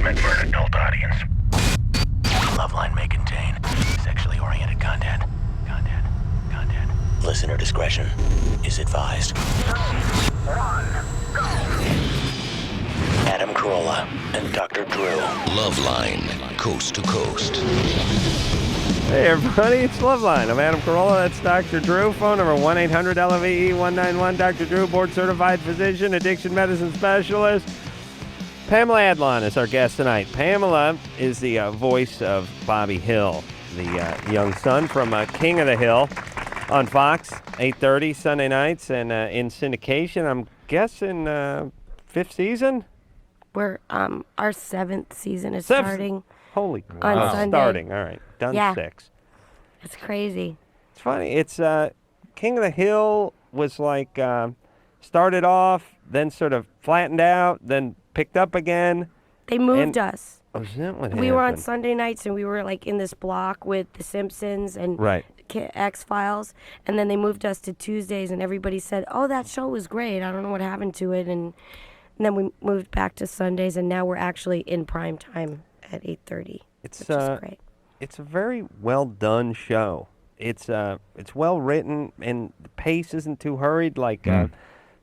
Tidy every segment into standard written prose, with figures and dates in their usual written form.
meant for an adult audience. LoveLine may contain sexually oriented content. Listener discretion is advised. 3, 1, go! Adam Carolla and Dr. Drew. LoveLine, coast to coast. Hey everybody, it's LoveLine. I'm Adam Carolla, that's Dr. Drew. Phone number 1-800-LOVE-191. Dr. Drew, board-certified physician, addiction medicine specialist. Pamela Adlon is our guest tonight. Pamela is the voice of Bobby Hill, the young son from King of the Hill on Fox, 8:30 Sunday nights, and in syndication, I'm guessing 5th season? We're our 7th season is starting. Holy on Sunday. Starting, all right. Done 6. It's crazy. It's funny. It's King of the Hill was like started off, then sort of flattened out, then picked up again. They moved us. Oh, is that what We were on happened? Sunday nights, and we were like in this block with The Simpsons and Right. X-Files, and then they moved us to Tuesdays, and everybody said, "Oh, that show was great. I don't know what happened to it," and then we moved back to Sundays, and now we're actually in prime time at 8:30. Which is great. It's a very well done show. It's well written, and the pace isn't too hurried. Like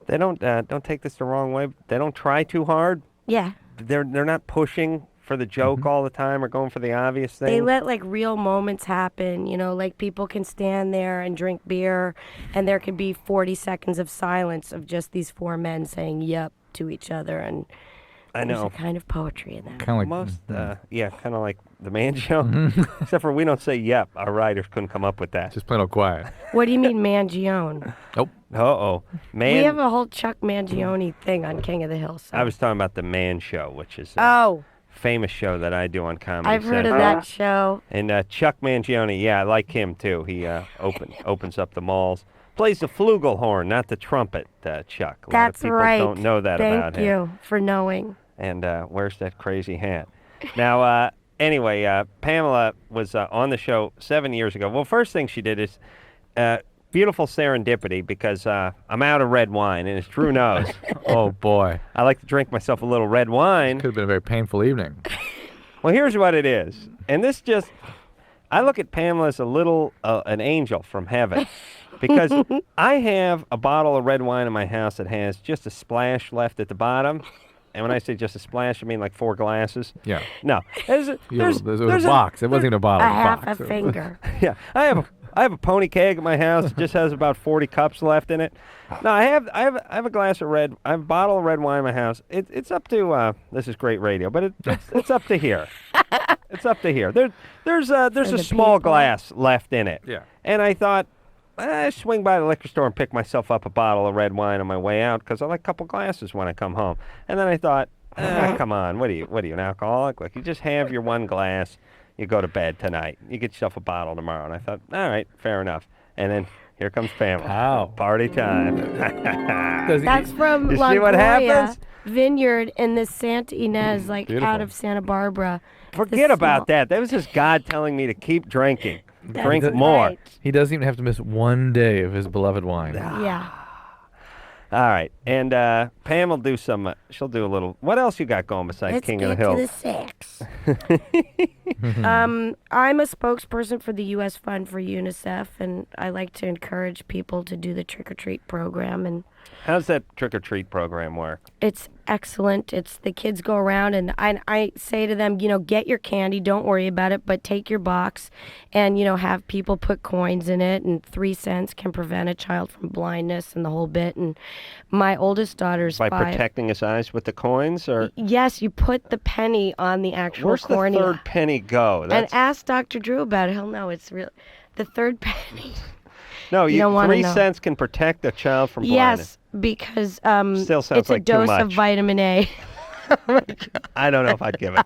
they don't take this the wrong way. They don't try too hard. Yeah. They're not pushing for the joke all the time or going for the obvious thing. They let like real moments happen, like people can stand there and drink beer, and there could be 40 seconds of silence of just these 4 men saying "yep" to each other, and I know. there's a kind of poetry in that. Kind of like Most, kind of like the Man Show. Except for we don't say "yep." Our writers couldn't come up with that. just plain old quiet. What do you mean Mangione? Nope. Uh-oh. Man. We have a whole Chuck Mangione thing on King of the Hill. So. I was talking about the Man Show, which is Oh, famous show that I do on Comedy I've heard of Central. that show. And Chuck Mangione, yeah, I like him too. He opens up the malls. Plays the flugelhorn, not the trumpet, Chuck. A lot of That's people right. don't know that about him. Thank you for knowing. And wears that crazy hat. Now, anyway, Pamela was on the show 7 years ago. Well, first thing she did is beautiful serendipity because I'm out of red wine, and as Drew knows, Oh, boy. I like to drink myself a little red wine. Could have been a very painful evening. Well, here's what it is. And this just, I look at Pamela as a little, an angel from heaven. Because I have a bottle of red wine in my house that has just a splash left at the bottom. And when I say just a splash, I mean like 4 glasses. Yeah. No. There's It was a box. It wasn't even a bottle. A It was half box. a finger. Yeah. I have a pony keg at my house. It just has about 40 cups left in it. No, I have a glass of red. I have a bottle of red wine in my house. It's up to this is great radio, but it's up to here. It's up to here. There's a the small people. glass left in it. Yeah. And I thought, I swing by the liquor store and pick myself up a bottle of red wine on my way out because I like a couple glasses when I come home. And then I thought, come on, what are you, an alcoholic? Like, you just have your one glass, you go to bed tonight. You get yourself a bottle tomorrow. And I thought, all right, fair enough. And then here comes Pamela. Wow. Party time. That's from You La see what Gloria happens? Vineyard in the Santa Ynez, like Beautiful. out of Santa Barbara. Forget The about smell. that. That was just God telling me to keep drinking. Drink That's more. Right. He doesn't even have to miss one day of his beloved wine. Yeah. All right. And Pam will do some, she'll do a little, what else you got going besides Let's King get of the Hill? to the sex. I'm a spokesperson for the U.S. Fund for UNICEF, and I like to encourage people to do the trick-or-treat program. And How's that trick-or-treat program work? it's excellent. It's the kids go around, and I say to them, get your candy. Don't worry about it, but take your box and, have people put coins in it, and 3 cents can prevent a child from blindness and the whole bit. And my oldest daughter's By 5. protecting his eyes with the coins? Or Yes, you put the penny on the actual where's the cornea. third penny go? And ask Dr. Drew about it. He'll know it's real. The third penny. No, you don't wanna 3 know. cents can protect a child from blindness. Yes, because Still sounds it's a like too dose of much. vitamin A. I don't know if I'd give it.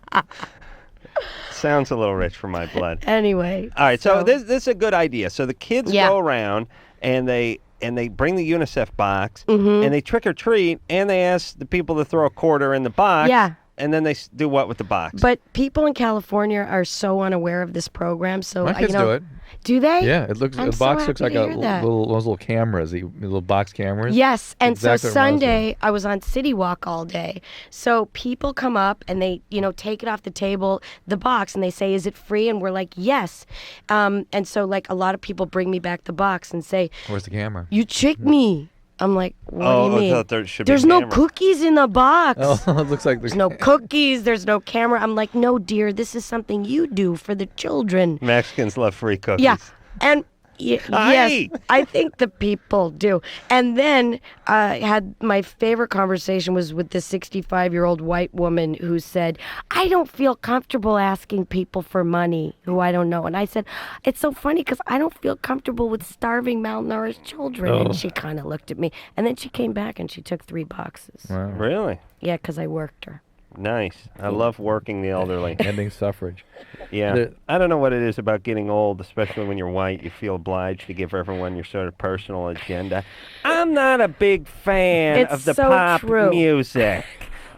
Sounds a little rich for my blood. Anyway. All right, so this is a good idea. So the kids Yeah. go around and they bring the UNICEF box Mm-hmm. and they trick or treat and they ask the people to throw a quarter in the box. Yeah. And then they do what with the box? But people in California are so unaware of this program. So My kids do it. Do they? Yeah, it looks. I'm The box so looks happy like to hear that. those little cameras, the little box cameras. Yes, and Exactly so what it reminds me. Sunday I was on City Walk all day. So people come up and they, take it off the table, the box, and they say, "Is it free?" And we're like, "Yes." And so like a lot of people bring me back the box and say, Where's the camera? "You tricked me." I'm like, "What do you I mean?" thought there should be There's a no camera. cookies in the box. Oh, it looks like There's no cookies. There's no camera. I'm like, "No, dear, this is something you do for the children." Mexicans love free cookies. Yeah, and Aye. yes, I think the people do. And then I had my favorite conversation was with this 65-year-old white woman who said, "I don't feel comfortable asking people for money who I don't know." And I said, "It's so funny because I don't feel comfortable with starving, malnourished children." Oh. And she kind of looked at me, and then she came back and she took 3 boxes. Wow. Really? Yeah, because I worked her. Nice. I love working the elderly. Ending suffrage. Yeah. There- I don't know what it is about getting old, especially when you're white. You feel obliged to give everyone your sort of personal agenda. I'm not a big fan It's of the so pop true. music.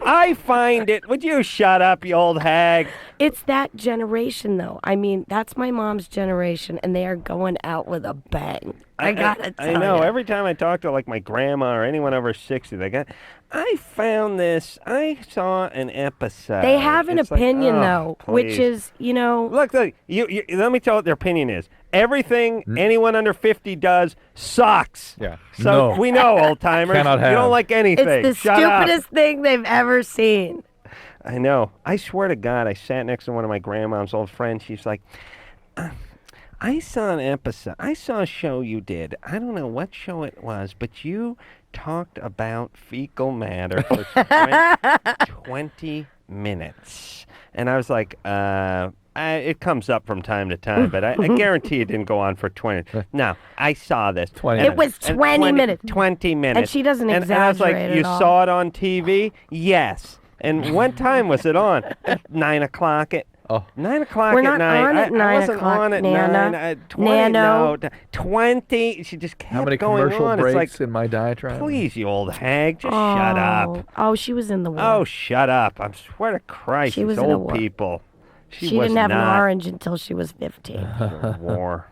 I find it. Would you shut up, you old hag? It's that generation, though. I mean, that's my mom's generation, and they are going out with a bang. I gotta tell I know. ya. Every time I talk to like my grandma or anyone over 60, they go, "I found this. I saw an episode." They have an It's like, opinion, oh, though, which please. is, Look, you, let me tell you what their opinion is. Everything anyone under 50 does sucks. Yeah. So No. we know, old timers. Cannot You have. don't like anything. it's the Shut up. stupidest thing they've ever seen. I know. I swear to God, I sat next to one of my grandma's old friends. She's like, I saw an episode. I saw a show you did. I don't know what show it was, but you talked about fecal matter for 20 minutes. And I was like, it comes up from time to time, but I guarantee it didn't go on for 20. No, I saw this. 20 It was And 20 minutes. 20 minutes. And she doesn't And I was like, exaggerate at you all. saw it on TV? Yes. And what time was it on? At 9 o'clock at... Oh. 9 o'clock We're at not night. on at 9 I wasn't o'clock, on at Nana. 9. 20, Nano. no, 20. She just kept How many going commercial on. breaks It's like, in my diatribe? please, you old hag, just shut up. Oh, she was in the war. Oh, shut up. I swear to Christ, She these was in a old war. people. she was didn't have not an orange until she was 15. in a war.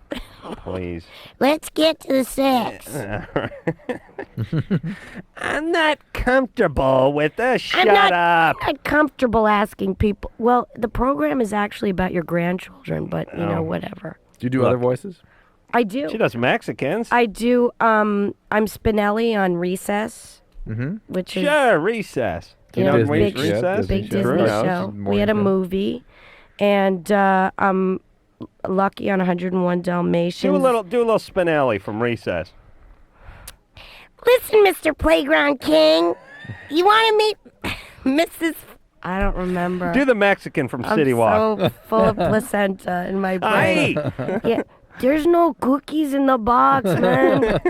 Please. Let's get to the sex. I'm not comfortable with this. Shut not- up. I'm not comfortable asking people. Well, the program is actually about your grandchildren, but whatever. Do you do other voices? I do. She does Mexicans. I do. I'm Spinelli on Recess, which is Sure, Recess. you know know, Disney, big, yeah, Recess? Disney big show. Disney Drew knows. show. Morning We had a show. movie, and I'm Lucky on 101 Dalmatians. Do a little Spinelli from Recess. Listen, Mr. Playground King, you want to meet Mrs. I don't remember. Do the Mexican from City Walk. I'm so full of placenta in my brain. Aye. Yeah, there's no cookies in the box, man.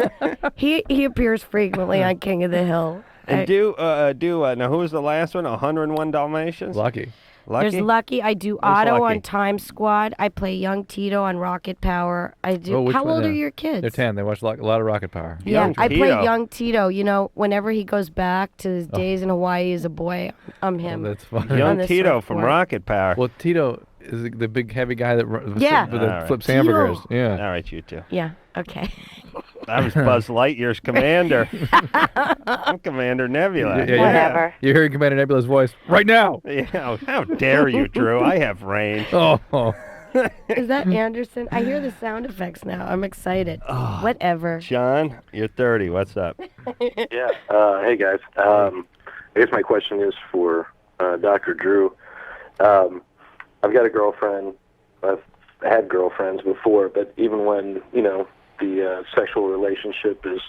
he appears frequently on King of the Hill. And now who was the last one? 101 Dalmatians? Lucky. Lucky? There's Lucky. I do Otto Lucky? on Time Squad. I play young Tito on Rocket Power. I do. Oh, which How one? old are Yeah. your kids? They're 10. They watch a lot of Rocket Power. Yeah, Young I play Tito. young Tito. You know, whenever he goes back to his days in Hawaii as a boy, I'm him. That's fun. on Young the Tito from surfboard. Rocket Power. Well, Tito is the big heavy guy that Yeah. with All the right. flips Tito. hamburgers. All Yeah. right, you two. Yeah. Okay. I was Buzz Lightyear's commander. I'm Commander Nebula. Yeah, Whatever. You're hearing Commander Nebula's voice right now. Yeah, how dare you, Drew? I have range. Oh. Is that Anderson? I hear the sound effects now. I'm excited. Whatever. John, you're 30. What's up? Yeah. Hey, guys. I guess my question is for Dr. Drew. I've got a girlfriend. I've had girlfriends before, but even when, the sexual relationship is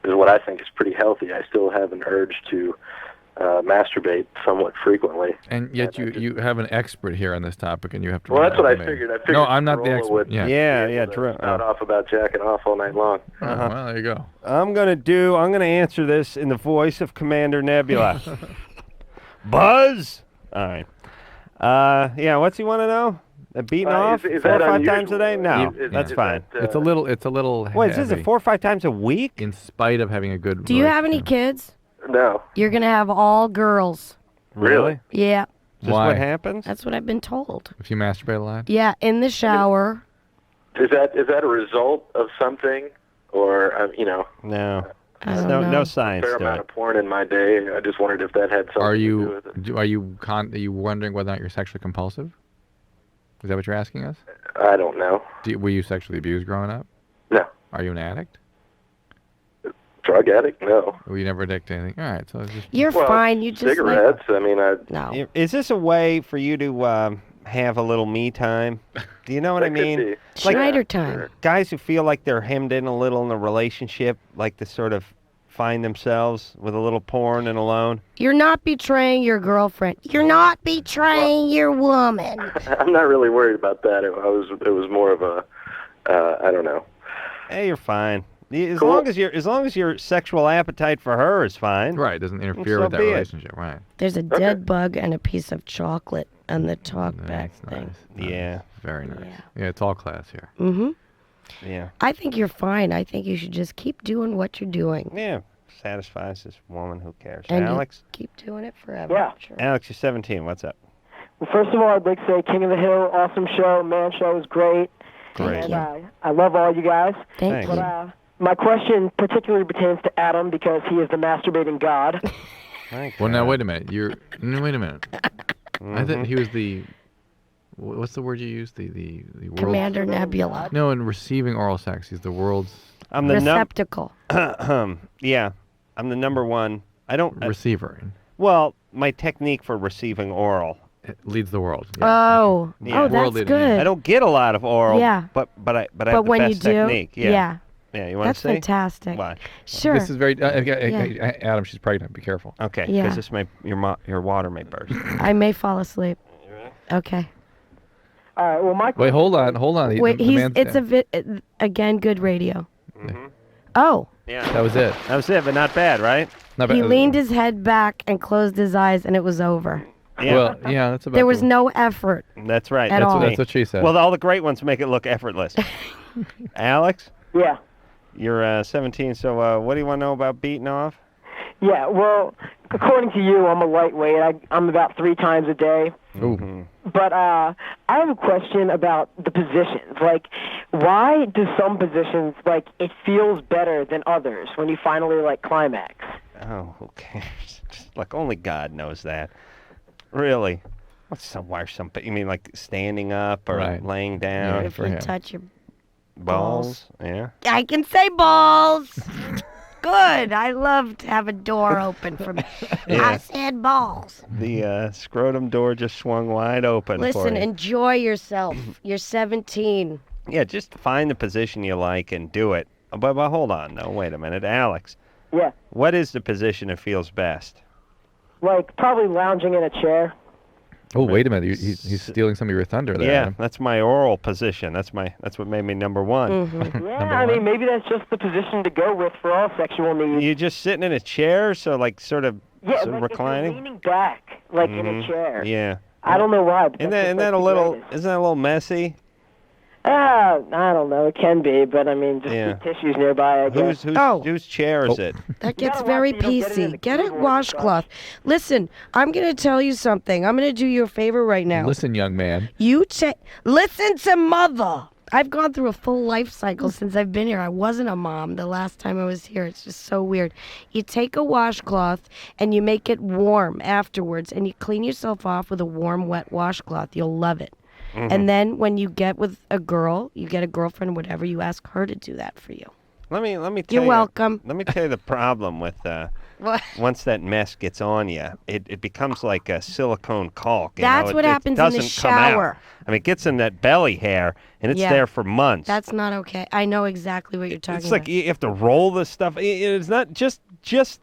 what I think is pretty healthy, I still have an urge to masturbate somewhat frequently. And yet you have an expert here on this topic, and you have to. Well, that's what I remind me. figured. I figured No, I'm not the Corolla expert. would Yeah. Yeah, be Drew. able to spout off about jacking off all night long. Well, there you go. I'm gonna answer this in the voice of Commander Nebula. Buzz. All right. Yeah. What's he want to know? Beating off is 4 or that 5 times a unusual? day? No, Is- that's is fine. that, It's a little. Wait, is it heavy, 4 or 5 times a week? in spite of having a good. Do you have any relationship. kids? No. You're gonna have all girls. Really? Yeah, Is this Why? what happens? that's what I've been told. If you masturbate a lot? Yeah, in the shower. Is that a result of something, or No. I There's don't know. no science fair to amount it. of porn in my day? I just wondered if that had something Are to do you with it. are you wondering whether or not you're sexually compulsive? Is that what you're asking us? I don't know. Were you sexually abused growing up? No. Are you an addict? Drug addict? No. Were you never addicted to anything? All right, so it's just You're fine. You just cigarettes. I mean, no. Is this a way for you to have a little me time? Do you know what I that could mean? be. Schneider time. Guys who feel like they're hemmed in a little in a relationship, like to sort of find themselves with a little porn and alone. You're not betraying your girlfriend. You're not betraying your woman. I'm not really worried about that. It was more of a, I don't know. Hey, you're fine. As Cool. long as your sexual appetite for her is fine. right. It doesn't interfere so with that be it. relationship, right? There's a dead bug and a piece of chocolate on the talk back Nice, thing. nice. Yeah. Very nice. Yeah. Yeah, it's all class here. Mm-hmm. Yeah. I think you're fine. I think you should just keep doing what you're doing. Yeah. Satisfies this woman. Who cares? And Alex? you keep doing it forever. Yeah. Sure. Alex, you're 17. What's up? Well, first of all, I'd like to say King of the Hill, awesome show. Man show is great. Great. And I love all you guys. Thank Thanks. you. But my question particularly pertains to Adam because he is the masturbating god. Thank Well, now God. wait a minute. No, wait a minute. I thought he was the. What's the word you used? The world. Commander Nebula. No, in receiving oral sex, he's the world's I'm the Receptacle. Yeah. I'm the number one. I don't. receiver. Well, my technique for receiving oral. It leads the world. Oh. Yeah. Oh, World that's leading. good. I don't get a lot of oral. Yeah. But I have but the when best you do, technique. Yeah. yeah, You want that's to see? fantastic. Watch. Sure. This is very. Adam, she's pregnant. Be careful. Okay. Yeah. Because this may your water may burst. I may fall asleep. Okay. All right, well, my Wait, hold on. Wait, The he's man's- it's again good radio. Oh, Yeah. That was it. That was it, but not bad, right? Not bad. he leaned his head back and closed his eyes, and it was over. Yeah. Well, yeah, that's about. There was the- no effort. That's right. At That's all. me. That's what she said. Well, all the great ones make it look effortless. Alex, Yeah. you're 17, so what do you want to know about beating off? Yeah, well, according to you, I'm a lightweight. I'm about 3 times a day. Ooh. But I have a question about the positions. Like, why do some positions, like, it feels better than others when you finally, like, climax? Oh, who cares? Like, only God knows that. Really? Why some? You mean like standing up or Right. laying down? Yeah. If for you him. touch your Balls? Yeah. I can say balls. Good. I love to have a door open for me. Yeah. I said balls. The scrotum door just swung wide open for Listen, you. enjoy yourself. You're 17. Yeah, just find the position you like and do it. But hold on, no, wait a minute. Alex, Yeah, what is the position that feels best? like, probably lounging in a chair. Oh, wait a minute. He's stealing some of your thunder there. Yeah, Adam. that's my oral position. That's what made me number one. Yeah, I mean, maybe that's just the position to go with for all sexual needs. You're just sitting in a chair, so like sort of Yeah, so like reclining. if you're leaning back, like in a chair. Yeah. I don't know why. But Isn't that's that, just, like, a the little? greatest. Isn't that a little messy? I don't know. It can be, but I mean, just Yeah. keep tissues nearby, I guess. Whose chair is it? That You gets gotta very watch so you don't get it in PC. the Get a keyboard and washcloth. Listen, I'm going to tell you something. I'm going to do you a favor right now. Listen, young man. Listen to mother. I've gone through a full life cycle since I've been here. I wasn't a mom the last time I was here. It's just so weird. You take a washcloth and you make it warm afterwards, and you clean yourself off with a warm, wet washcloth. You'll love it. And then when you get with a girl, you get a girlfriend, whatever, you ask her to do that for you. Let me tell You're you. welcome. Let me tell you the problem with What? once that mess gets on you, it becomes like a silicone caulk. you That's know? what it happens in the doesn't come out. shower. I mean, it gets in that belly hair, and it's Yeah. there for months. That's not okay. I know exactly what you're talking It's like about. you have to roll this stuff. It's not just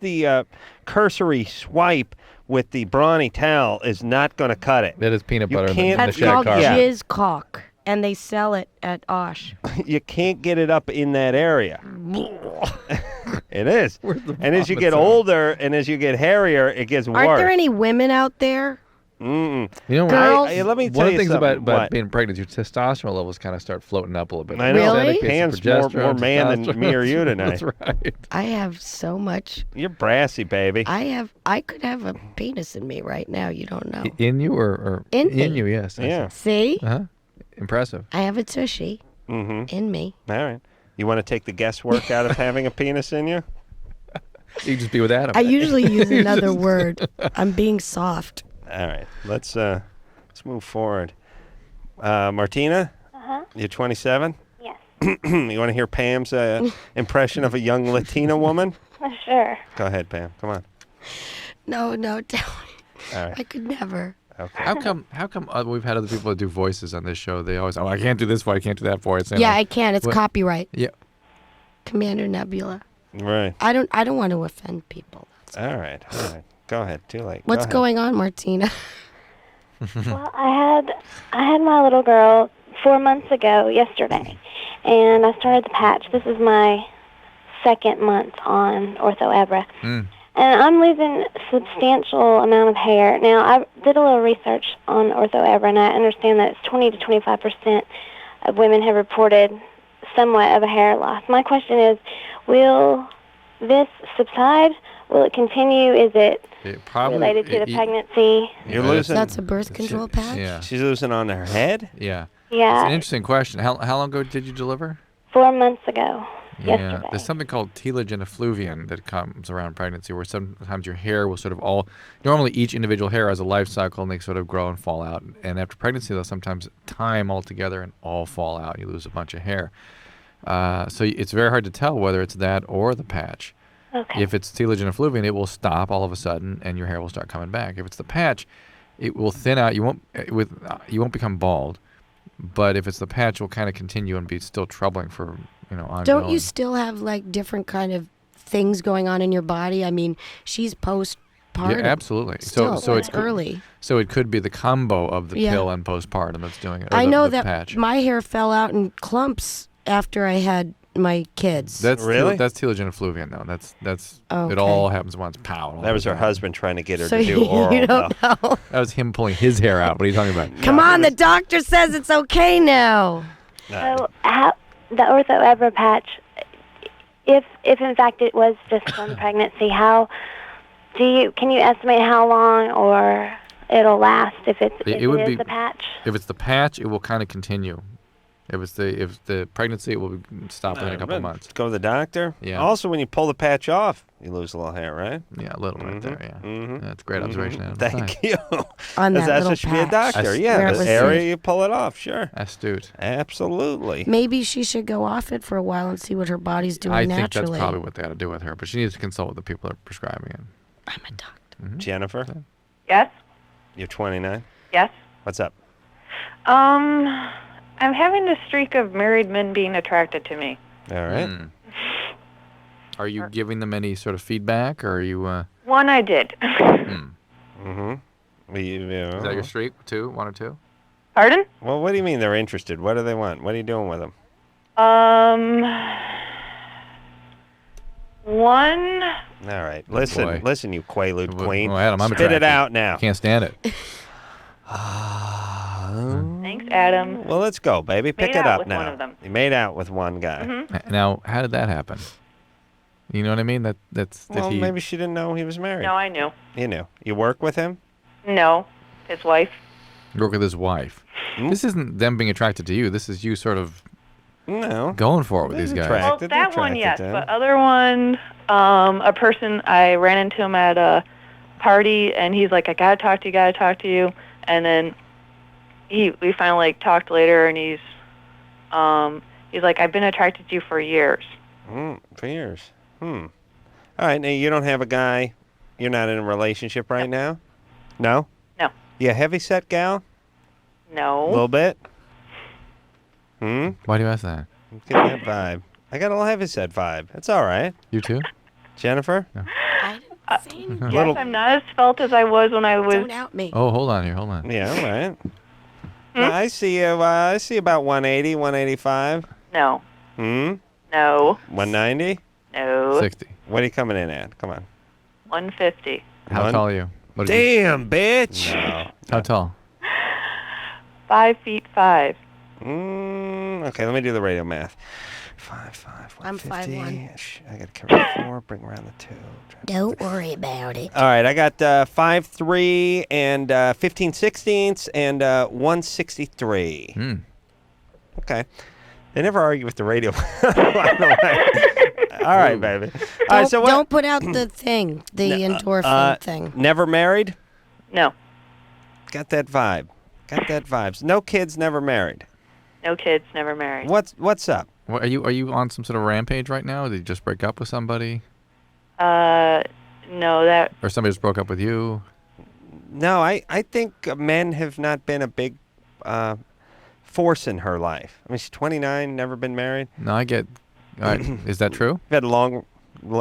the cursory swipe with the brawny towel is not going to cut it. That is peanut You butter in the, can't- in the That's shag called carpet. Yeah. jizz caulk, and they sell it at Osh. You can't get it up in that area. It is. Where's the And as you vomit get sound? older and as you get hairier, it gets worse. Aren't there any women out there? Mm-mm. You know, Girls- Let me tell one of you the things something. about What? being pregnant, your testosterone levels kind of start floating up a little bit. I know. Really? Pam's more man than me or you tonight. That's right. I have so much. You're brassy, baby. I could have a penis in me right now. You don't know. In you or In me. you? Yes. Yeah. See? Uh huh. Impressive. I have a tushy in me. All right. You want to take the guesswork out of having a penis in you? You can just be with Adam. I usually use another word. I'm being soft. All right. Let's move forward. Martina? Uh-huh. You're 27? Yes. You want to hear Pam's impression of a young Latina woman? Sure. Go ahead, Pam. Come on. No, tell me. All right. I could never. Okay. How come we've had other people that do voices on this show? They always, I can't do this voice, I can't do that voice. Yeah, I can. It's What? copyright. Yeah. Commander Nebula. Right. I don't want to offend people. All right. Go ahead. Too late. What's Go ahead. going on, Martina? Well, I had my little girl 4 months ago yesterday, and I started the patch. This is my second month on Ortho-Evra. And I'm losing a substantial amount of hair. Now, I did a little research on Ortho-Evra, and I understand that it's 20 to 25% of women have reported somewhat of a hair loss. My question is, will this subside? Will it continue? Is it probably related to the pregnancy? You're losing. That's a birth control patch? Yeah. She's losing on her head? Yeah. Yeah. It's an interesting question. How long ago did you deliver? 4 months ago. Yeah, Yesterday. there's something called telogen effluvium that comes around pregnancy, where sometimes your hair will sort of normally each individual hair has a life cycle and they sort of grow and fall out. And after pregnancy, they'll sometimes time all together and all fall out. You lose a bunch of hair. So it's very hard to tell whether it's that or the patch. Okay. If it's telogen effluvium, it will stop all of a sudden and your hair will start coming back. If it's the patch, it will thin out. You won't become bald, but if it's the patch, it will kind of continue and be still troubling for ongoing. Don't you still have like different kind of things going on in your body? I mean, she's postpartum. Yeah, absolutely. Still, so it's it could, early. So it could be the combo of the Yeah. pill and postpartum that's doing it. or I the- know the that patch. my hair fell out in clumps after I had my kids. That's Really? that's telogen effluvium though. That's it Okay. all happens once. Pow. That was her husband trying to get her so to do oral. you don't though. know. That was him pulling his hair out. What are you talking about? Come on, the doctor says it's okay now. So how, the Ortho-Evra patch, if in fact it was just from pregnancy, can you estimate how long or it'll last if it would is be- the patch? If it's the patch, it will kind of continue. If the pregnancy, it will stop within a couple of months. Go to the doctor. Yeah. Also, when you pull the patch off, you lose a little hair, right? Yeah, a little right there. Yeah, that's a great observation. Adam. Thank you. On that That's little what should be a patch. doctor. Ast- Yeah, Where it the was area seen. you pull it off. Sure. Astute. Absolutely. Maybe she should go off it for a while and see what her body's doing I think naturally. that's probably what they ought to do with her, but she needs to consult with the people that are prescribing it. I'm a doctor. Jennifer, Yes, you're 29. yes. What's up? I'm having a streak of married men being attracted to me. All right. Mm. Are you giving them any sort of feedback, or are you? One I did. Mm-hmm. Is that your streak? One or two? Pardon? Well, what do you mean they're interested? What do they want? What are you doing with them? One. All right. Oh, Listen, boy. listen, you Quaalude Well, queen. Adam, I'm Spit it attracted. out now. Can't stand it. Thanks, Adam. Well, let's go, baby. Pick Made it out up with now. one of them. You made out with one guy. Now, how did that happen? You know what I mean? That's Well, maybe she didn't know he was married. No, I knew. You knew. You work with him? No, his wife. work with his wife. This isn't them being attracted to you. This is you sort of going for it with these guys. Well, that one, yes, but other one, a person, I ran into him at a party, and he's like, I gotta talk to you, and then we finally talked later, and he's like, I've been attracted to you for years. For years. All right, now you don't have a guy, you're not in a relationship right now? No? No. You a heavy-set gal? No. A little bit? Why do you ask that? I'm getting that vibe. I got a little heavy-set vibe. It's all right. You too? Jennifer? No. Yes, I'm not as felt as I was when I was... Don't out me. Oh, hold on here. Hold on. Yeah, all right. Now, I see you. I see about 180, 185. No. No. 190? No. 60. What are you coming in at? Come on. 150. How tall are you? What did you- Damn, bitch. How tall? 5'5". Okay, let me do the radio math. 5'5", I'm 150. 5'1". I got to carry 4, bring around the 2. Don't worry about it. All right, I got 5'3" and 15 sixteenths and 163. Okay. They never argue with the radio. By the way. All right, baby. All right, so what? Don't put out the thing, the endorphin thing. Never married? No. Got that vibe. Got that vibes. No kids, never married. No kids, never married. What's up? What, are you on some sort of rampage right now? Did you just break up with somebody? No, that... Or somebody just broke up with you? No, I think men have not been a big force in her life. I mean, she's 29, never been married. No, I get... is that true? You've had long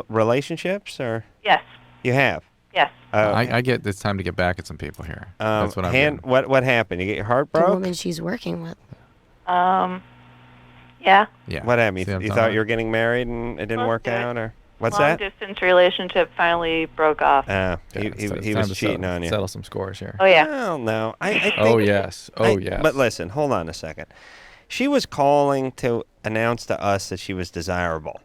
relationships, or? Yes. You have? Yes. I get it's time to get back at some people here. That's what I'm doing. What happened? You get your heart The broke? woman she's working with. Yeah. Yeah. What happened? See what I'm You talking thought about? you were getting married and it didn't Let's work do it. out, or what's Long that? distance relationship finally broke off. He Yeah, he it's was time to cheating on you. Settle some scores here. Oh, yeah. Well, no. I think, Oh, yes. Oh, yes. But listen, hold on a second. She was calling to announce to us that she was desirable.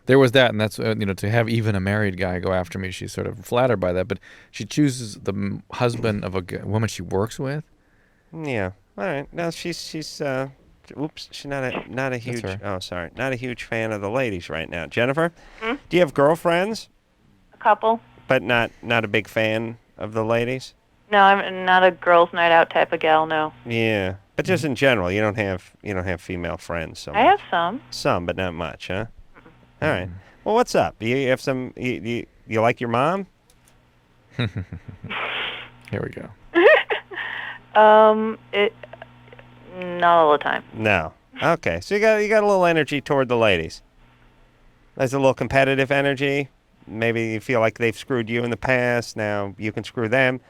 There was that, and that's, to have even a married guy go after me, she's sort of flattered by that, but she chooses the husband of a woman she works with. Yeah. All right. No, she's oops, she's not a huge her. not a huge fan of the ladies right now. Jennifer, Hmm? do you have girlfriends, A couple. but not a big fan of the ladies? No, I'm not a girls' night out type of gal, no. Yeah. But just in general, you don't have female friends so I much. have Some, but not much, huh? All right. Well, what's up? You have some you like your mom? Here we go. some. Not all the time. No. Okay. So you got a little energy toward the ladies. There's a little competitive energy. Maybe you feel like they've screwed you in the past. Now you can screw them.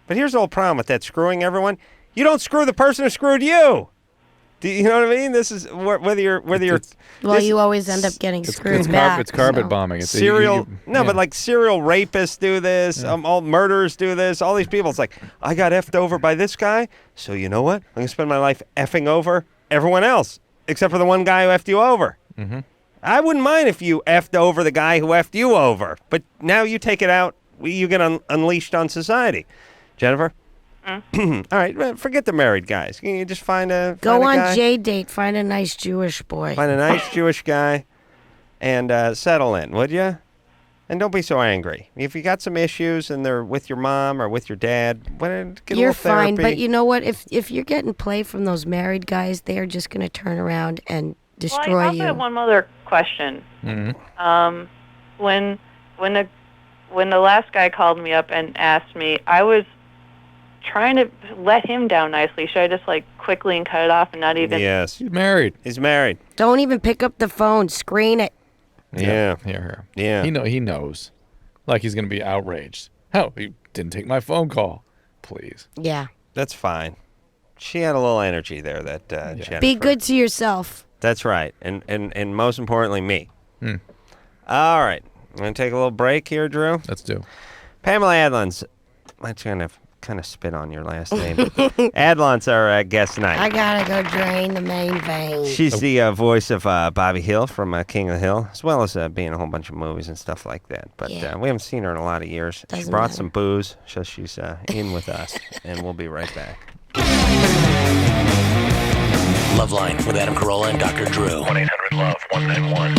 But here's the whole problem with that screwing everyone. You don't screw the person who screwed you. Do you know what I mean? This is whether you're Well, you always end up getting screwed back. It's carpet so. bombing. It's serial. yeah. But like serial rapists do this. All murderers do this. All these people. It's like, I got effed over by this guy. So you know what? I'm gonna spend my life effing over everyone else, except for the one guy who effed you over. Mm-hmm. I wouldn't mind if you effed over the guy who effed you over. But now you take it out. You get unleashed on society. Jennifer. All right, well, forget the married guys. You just find a Go on guy, J-date. Find a nice Jewish boy. find a nice Jewish guy, and settle in, would you? And don't be so angry. If you got some issues and they're with your mom or with your dad, get a You're little therapy. fine, but you know what? If you're getting play from those married guys, they are just going to turn around and destroy Well, I also you. have one other question. Mm-hmm. When the last guy called me up and asked me, I was trying to let him down nicely. Should I just quickly and cut it off and not even? Yes, He's married. he's married. Don't even pick up the phone. Screen it. Yeah. Here. Yeah. He knows. Like he's gonna be outraged. How he didn't take my phone call. Please. Yeah. That's fine. She had a little energy there, that Jennifer. Be good to yourself. That's right, and most importantly, me. Hmm. All right, I'm gonna take a little break here, Drew. Let's do. Pamela Adlon's. Let's kind of spit on your last name. Adlon's our guest tonight. I gotta go drain the main vein. She's the voice of Bobby Hill from King of the Hill, as well as being in a whole bunch of movies and stuff like that. But Yeah. we haven't seen her in a lot of years. She Doesn't brought matter. some booze, so she's in with us, and we'll be right back. Loveline with Adam Carolla and Dr. Drew. 1-800-LOVE-191.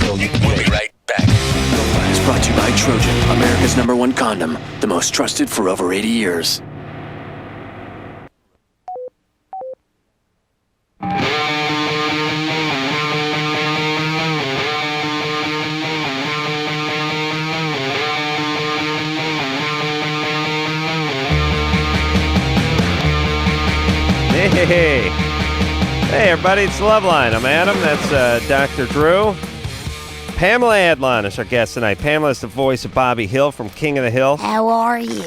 We'll be right back. Loveline is brought to you by Trojan, America's #1 condom, the most trusted for over 80 years. Hey, everybody, it's Loveline. I'm Adam. That's Dr. Drew. Pamela Adlon is our guest tonight. Pamela is the voice of Bobby Hill from King of the Hill. How are you?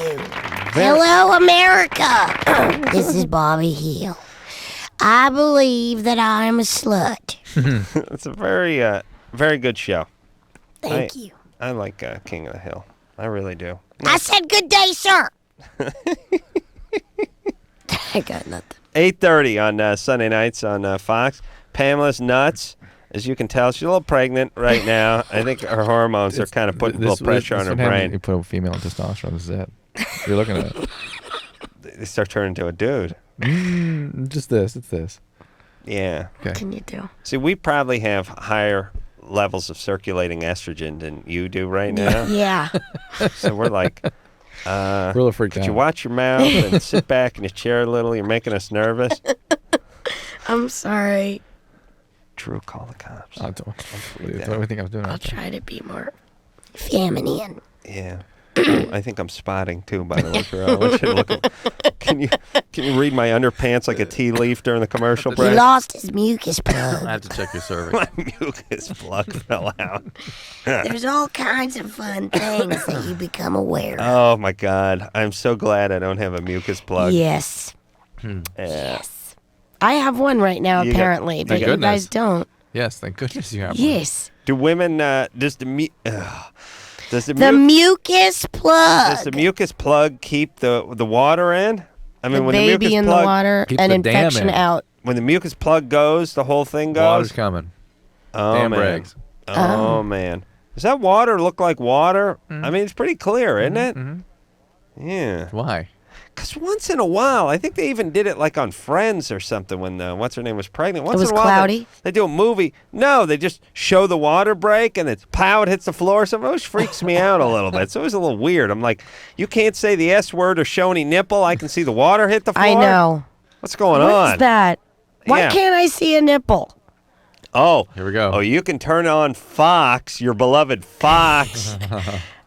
Hello, America. This is Bobby Hill. I believe that I'm a slut. It's a very good show. Thank you. I like King of the Hill. I really do. I said good day, sir. I got nothing. 8:30 on Sunday nights on Fox. Pamela's nuts. As you can tell, she's a little pregnant right now. I think her hormones are kind of putting a little pressure on her brain. You put a female testosterone. This is it. You're looking at it. They start turning into a dude. Just this. It's this. Yeah. Okay. What can you do? See, we probably have higher levels of circulating estrogen than you do right now. Yeah. So we're like, We're a little freaked could out. you watch your mouth and sit back in your chair a little? You're making us nervous. I'm sorry. Drew, call the cops. What do you think I was doing? I'll try to be more feminine. Yeah. I think I'm spotting too, by the way. I want you to look at, can you read my underpants like a tea leaf during the commercial He break? lost his mucus plug. I have to check your cervix. My mucus plug fell out. There's all kinds of fun things that you become aware of. Oh my God. I'm so glad I don't have a mucus plug. Yes. Yeah. Yes. I have one right now, You got- apparently, but Thank you goodness. guys don't. Yes, thank goodness you have one. Yes. Do women, does the The mucus plug. does the mucus plug keep the water in? I mean, The when baby the mucus in plug, the water Keeps and the dam infection in. out. when the mucus plug goes, the whole thing goes. Water's coming. Oh Damn man. brags. Oh man. Does that water look like water? I mean, it's pretty clear, isn't it? Yeah. Why? Because once in a while, I think they even did it like on Friends or something when what's her name was pregnant. Once was in a while, cloudy? They do a movie. No, they just show the water break and it's pow, it hits the floor. So it always freaks me out a little bit. It's always a little weird. I'm like, you can't say the S word or show any nipple. I can see the water hit the floor. I know. What's going on? What's that? Why Yeah. can't I see a nipple? Oh, Here we go. Oh, you can turn on Fox, your beloved Fox,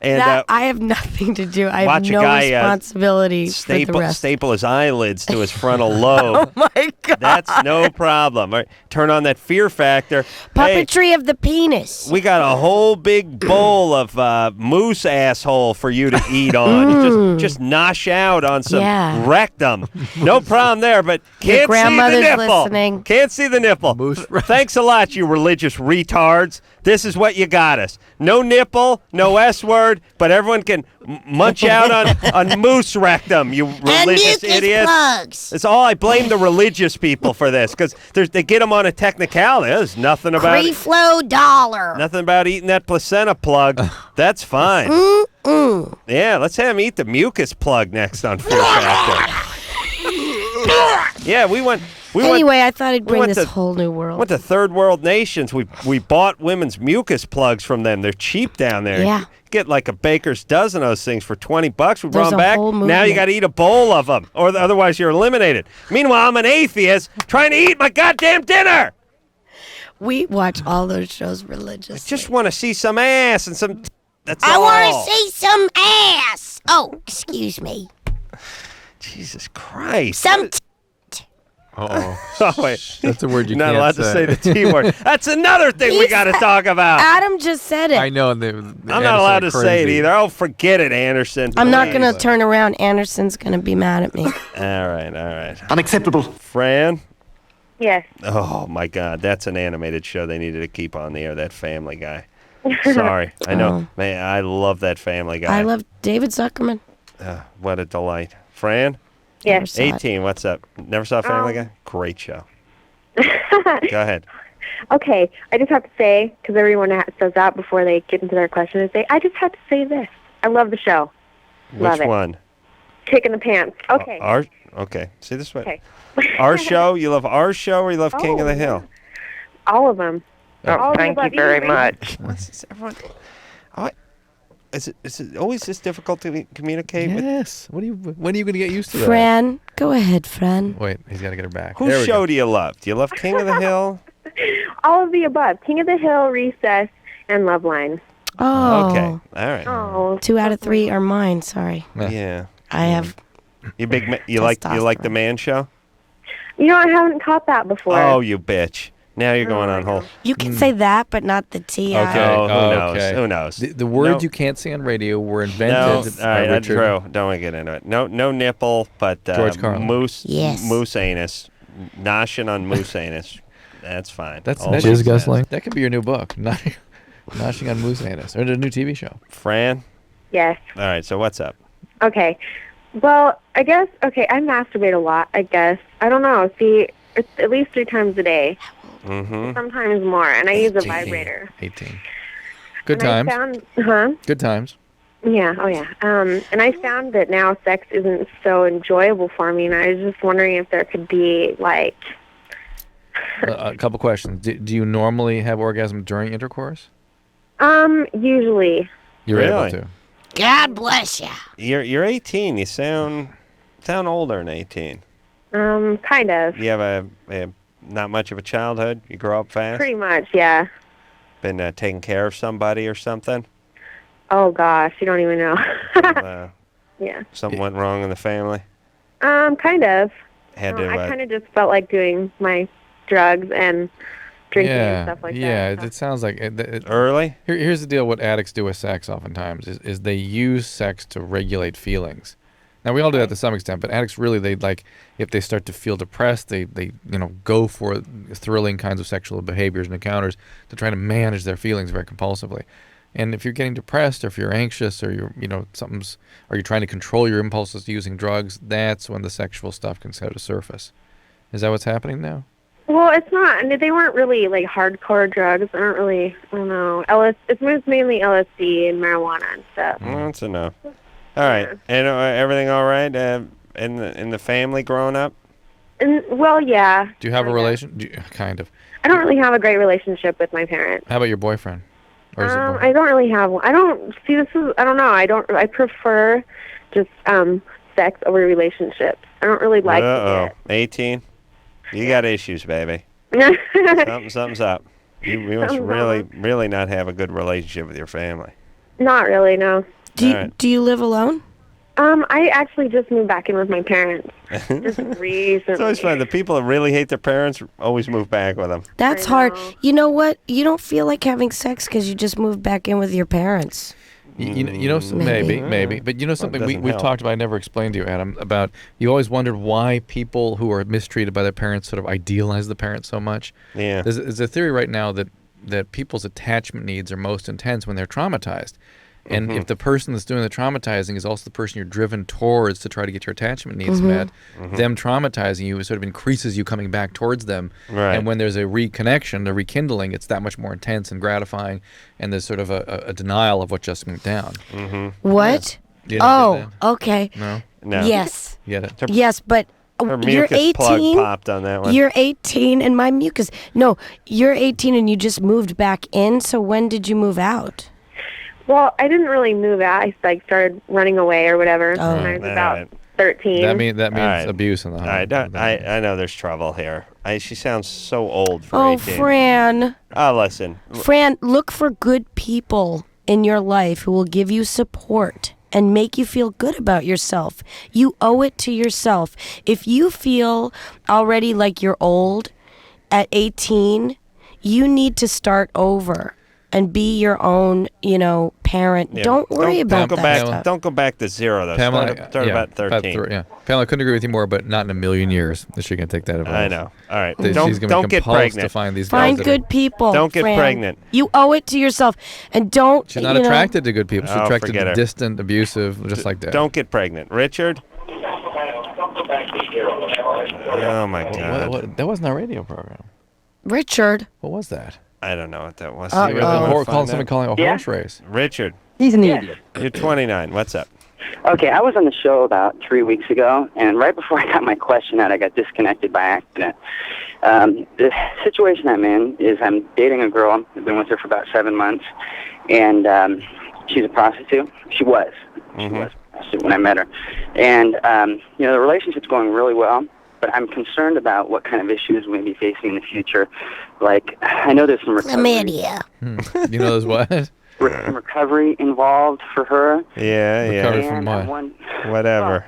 and That I have nothing to do. I have watch a no guy, responsibility for the rest. staple his eyelids to his frontal lobe. Oh my God. That's no problem. All right, turn on that Fear Factor. Hey, Puppetry of the penis. we got a whole big bowl of moose asshole for you to eat on. You just nosh out on some Yeah. rectum. No problem there, but can't see the grandmother's nipple. listening. Can't see the nipple. Moose Thanks a lot, you religious retards. This is what you got us. No nipple, no S word, but everyone can munch out on moose rectum, you And religious mucus idiots. plugs. That's all. I blame the religious people for this because they get them on a technicality. There's nothing about Free flow dollar. nothing about eating that placenta plug. That's fine. Yeah, let's have him eat the mucus plug next on Fear Factor. Yeah, we went. Anyway, I thought I'd bring went this to- whole new world. Went to third world nations. We bought women's mucus plugs from them. They're cheap down there. Yeah. You get like a baker's dozen of those things for $20. We brought There's them a back. whole Now you movement. got to eat a bowl of them, or otherwise you're eliminated. Meanwhile, I'm an atheist trying to eat my goddamn dinner. We watch all those shows religiously. Just want to see some ass and some. That's I all. want to see some ass. Oh, excuse me. Jesus Christ. Some. Uh-oh. Oh, wait. That's a word you Not can't allowed to say the T word. That's another thing we He's- got to talk about. Adam just said it. I know. And I'm not allowed to say it either. Oh, forget it, Anderson. I'm not Please. going to turn around. Anderson's going to be mad at me. All right. Unacceptable. Fran? Yes. Oh, my God. That's an animated show they needed to keep on the air, that Family Guy. Sorry. I know. Man, I love that Family Guy. I love David Zuckerman. What a delight. Fran? Yes. Never saw it. 18. What's up? Never saw Family Guy? Great show. Go ahead. Okay, I just have to say, because everyone says that before they get into their question, I just have to say this. I love the show. Love Which it. one? Kick in the pants. Okay. Okay. See this way. Okay. Our show? You love our show or you love King of the Oh, Hill? All of them. All of Thank them you above very even much. What's this? Everyone. Is it always this difficult to communicate with? Yes. When are you going to get used to that? Fran, go ahead, Fran. Wait, he's got to get her back. Whose There we show go. do you love? Do you love King of the Hill? All of the above. King of the Hill, Recess, and LoveLine. Oh. Okay. All right. Oh. 2 out of 3 are mine. Sorry. Yeah. I have. You like the Testosterone. Man Show? You know, I haven't caught that before. Oh, you bitch. Now you're going on hold. You can say that, but not the T. Okay. Oh, who knows? Okay. Who knows? The words No. you can't say on radio were No, invented all by right, that's Richard. true. Don't want to get into it. No nipple, but George Carlin. moose, Yes. moose anus, noshing on moose anus. That's fine. That's All that makes is sense. That could be your new book. Noshing on moose anus. Or a new TV show. Fran, Yes. All right, so what's up? Okay. Well, I guess, okay, I masturbate a lot, I guess. I don't know. See, it's at least 3 times a day. Mm-hmm. Sometimes more, and I use a vibrator. 18. Good And times. I found, Good times. Yeah, oh yeah. And I found that now sex isn't so enjoyable for me, and I was just wondering if there could be, like... A couple questions. Do you normally have orgasm during intercourse? Usually. You're Really? able to. God bless you. You're 18. You sound older than 18. Kind of. You have a not much of a childhood. You grow up fast. Pretty much, yeah. Been taking care of somebody or something. Oh gosh, you don't even know. Yeah. Something went wrong in the family. Kind of. Had to. I kind of just felt like doing my drugs and drinking and stuff like that. Yeah, it sounds like early. Here's the deal: what addicts do with sex, oftentimes, is they use sex to regulate feelings. Now we all do that to some extent, but addicts really, they like, if they start to feel depressed, they go for thrilling kinds of sexual behaviors and encounters to try to manage their feelings very compulsively. And if you're getting depressed, or if you're anxious, or you're trying to control your impulses using drugs, that's when the sexual stuff can start to surface. Is that what's happening now? Well, it's not. I mean, they weren't really like hardcore drugs. I don't know. It was mainly LSD and marijuana and stuff. Well, that's enough. All right. And everything all right in the family growing up? Well, yeah. Do you have a relation? Kind of. I don't really have a great relationship with my parents. How about your boyfriend? Or is it I don't really have one. I don't know. I prefer just sex over relationships. I don't really like to get 18. You got issues, baby. Something's up. You must really not have a good relationship with your family. Not really, no. Do you live alone? I actually just moved back in with my parents. Just recently. It's always fun. The people that really hate their parents always move back with them. That's hard. You know what? You don't feel like having sex because you just moved back in with your parents. Maybe. But you know something we've talked about, I never explained to you, Adam, about you always wondered why people who are mistreated by their parents sort of idealize the parents so much. Yeah. There's a theory right now that people's attachment needs are most intense when they're traumatized. And if the person that's doing the traumatizing is also the person you're driven towards to try to get your attachment needs met, them traumatizing you sort of increases you coming back towards them. Right. And when there's a reconnection, a rekindling, it's that much more intense and gratifying, and there's sort of a denial of what just went down. What? You don't get that? Okay. No. Yes. You get it? Yes, but Her you're mucus 18. plug popped on that one. You're 18 and my mucus. No, you're 18 and you just moved back in. So when did you move out? Well, I didn't really move out. I started running away or whatever when I was about 13. That means right. abuse in the home. I know there's trouble here. She sounds so old for 18. Fran. Oh, listen. Fran, look for good people in your life who will give you support and make you feel good about yourself. You owe it to yourself. If you feel already like you're old at 18, you need to start over and be your own, parent. Yeah, don't worry about that stuff. Don't go back to zero, though. Pamela, start about 13. Pamela, I couldn't agree with you more, but not in a million years is she going to take that advice. I know. All right. She's going to be get compulsed pregnant. to find these Find guys. good people. Don't get Fran. pregnant. You owe it to yourself. And don't, She's not attracted to good people. She's attracted forget to her. distant, abusive, just like that. Don't get pregnant. Richard? Oh, my God. What? That wasn't our radio program. Richard. What was that? I don't know what that was. Someone calling a horse race. Richard. He's an idiot. You're 29. What's up? Okay, I was on the show about 3 weeks ago, and right before I got my question out, I got disconnected by accident. The situation I'm in is I'm dating a girl. I've been with her for about 7 months, and she's a prostitute. She was. She was a prostitute when I met her. And, the relationship's going really well, but I'm concerned about what kind of issues we may be facing in the future. Like, I know there's some recovery. Chlamydia. You know there's what? Some recovery involved for her. Yeah. Recovery from what? Whatever.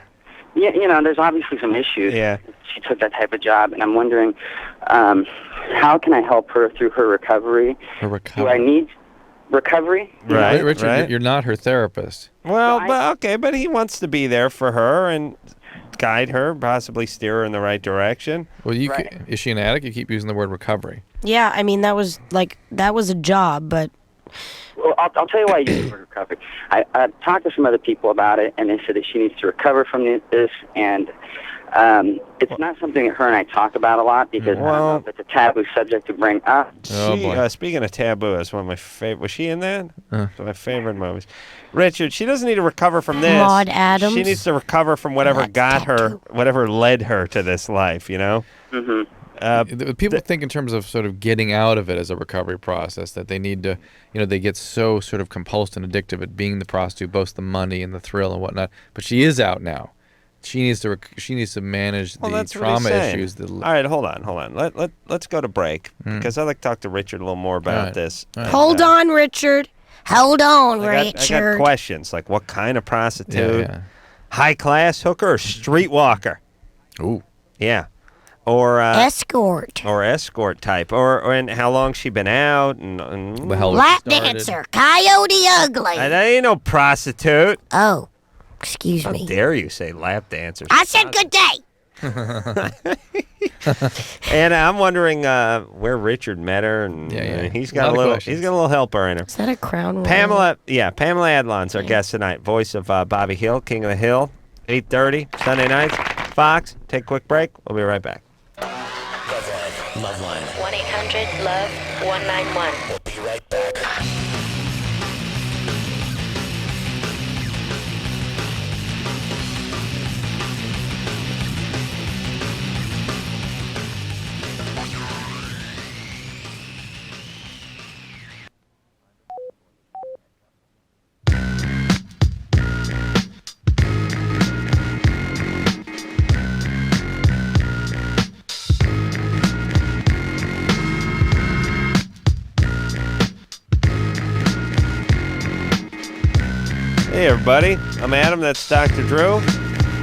Yeah, there's obviously some issues. Yeah. She took that type of job, and I'm wondering, how can I help her through her recovery? Her recovery. Do I need recovery? Right, Richard, right. You're not her therapist. Well, but he wants to be there for her and guide her, possibly steer her in the right direction. Well, is she an addict? You keep using the word recovery. Yeah, I mean, that was a job, but Well, I'll tell you why I use the word recovery. I talked to some other people about it, and they said that she needs to recover from this, and it's not something that her and I talk about a lot because I don't know if it's a taboo subject to bring up. Speaking of taboo, that's one of my favorite. Was she in that? One of my favorite movies. Richard, she doesn't need to recover from this. Maud Adams. She needs to recover from whatever whatever led her to this life, you know? Mm-hmm. People think in terms of sort of getting out of it as a recovery process, that they need to, they get so sort of compulsed and addictive at being the prostitute, both the money and the thrill and whatnot. But she is out now. She needs to manage the trauma issues. All right, hold on. Let's go to break because I'd like to talk to Richard a little more about this. Hold on, Richard. Hold on, Richard. I got questions like what kind of prostitute? High class hooker or streetwalker? Ooh. Yeah. Or escort. Or escort type. And how long she been out and lap dancer, Coyote Ugly. That ain't no prostitute. Oh. Excuse me. How dare you say lap dancer? I said good day. And I'm wondering where Richard met her, and he's got a little helper in her. Is that a crown royal? Pamela Adlon's our guest tonight. Voice of Bobby Hill, King of the Hill, 8:30 Sunday nights, Fox. Take a quick break. We'll be right back. LoveLine. 1-800-LOVE-191. We'll be right back. Hey, everybody. I'm Adam. That's Dr. Drew.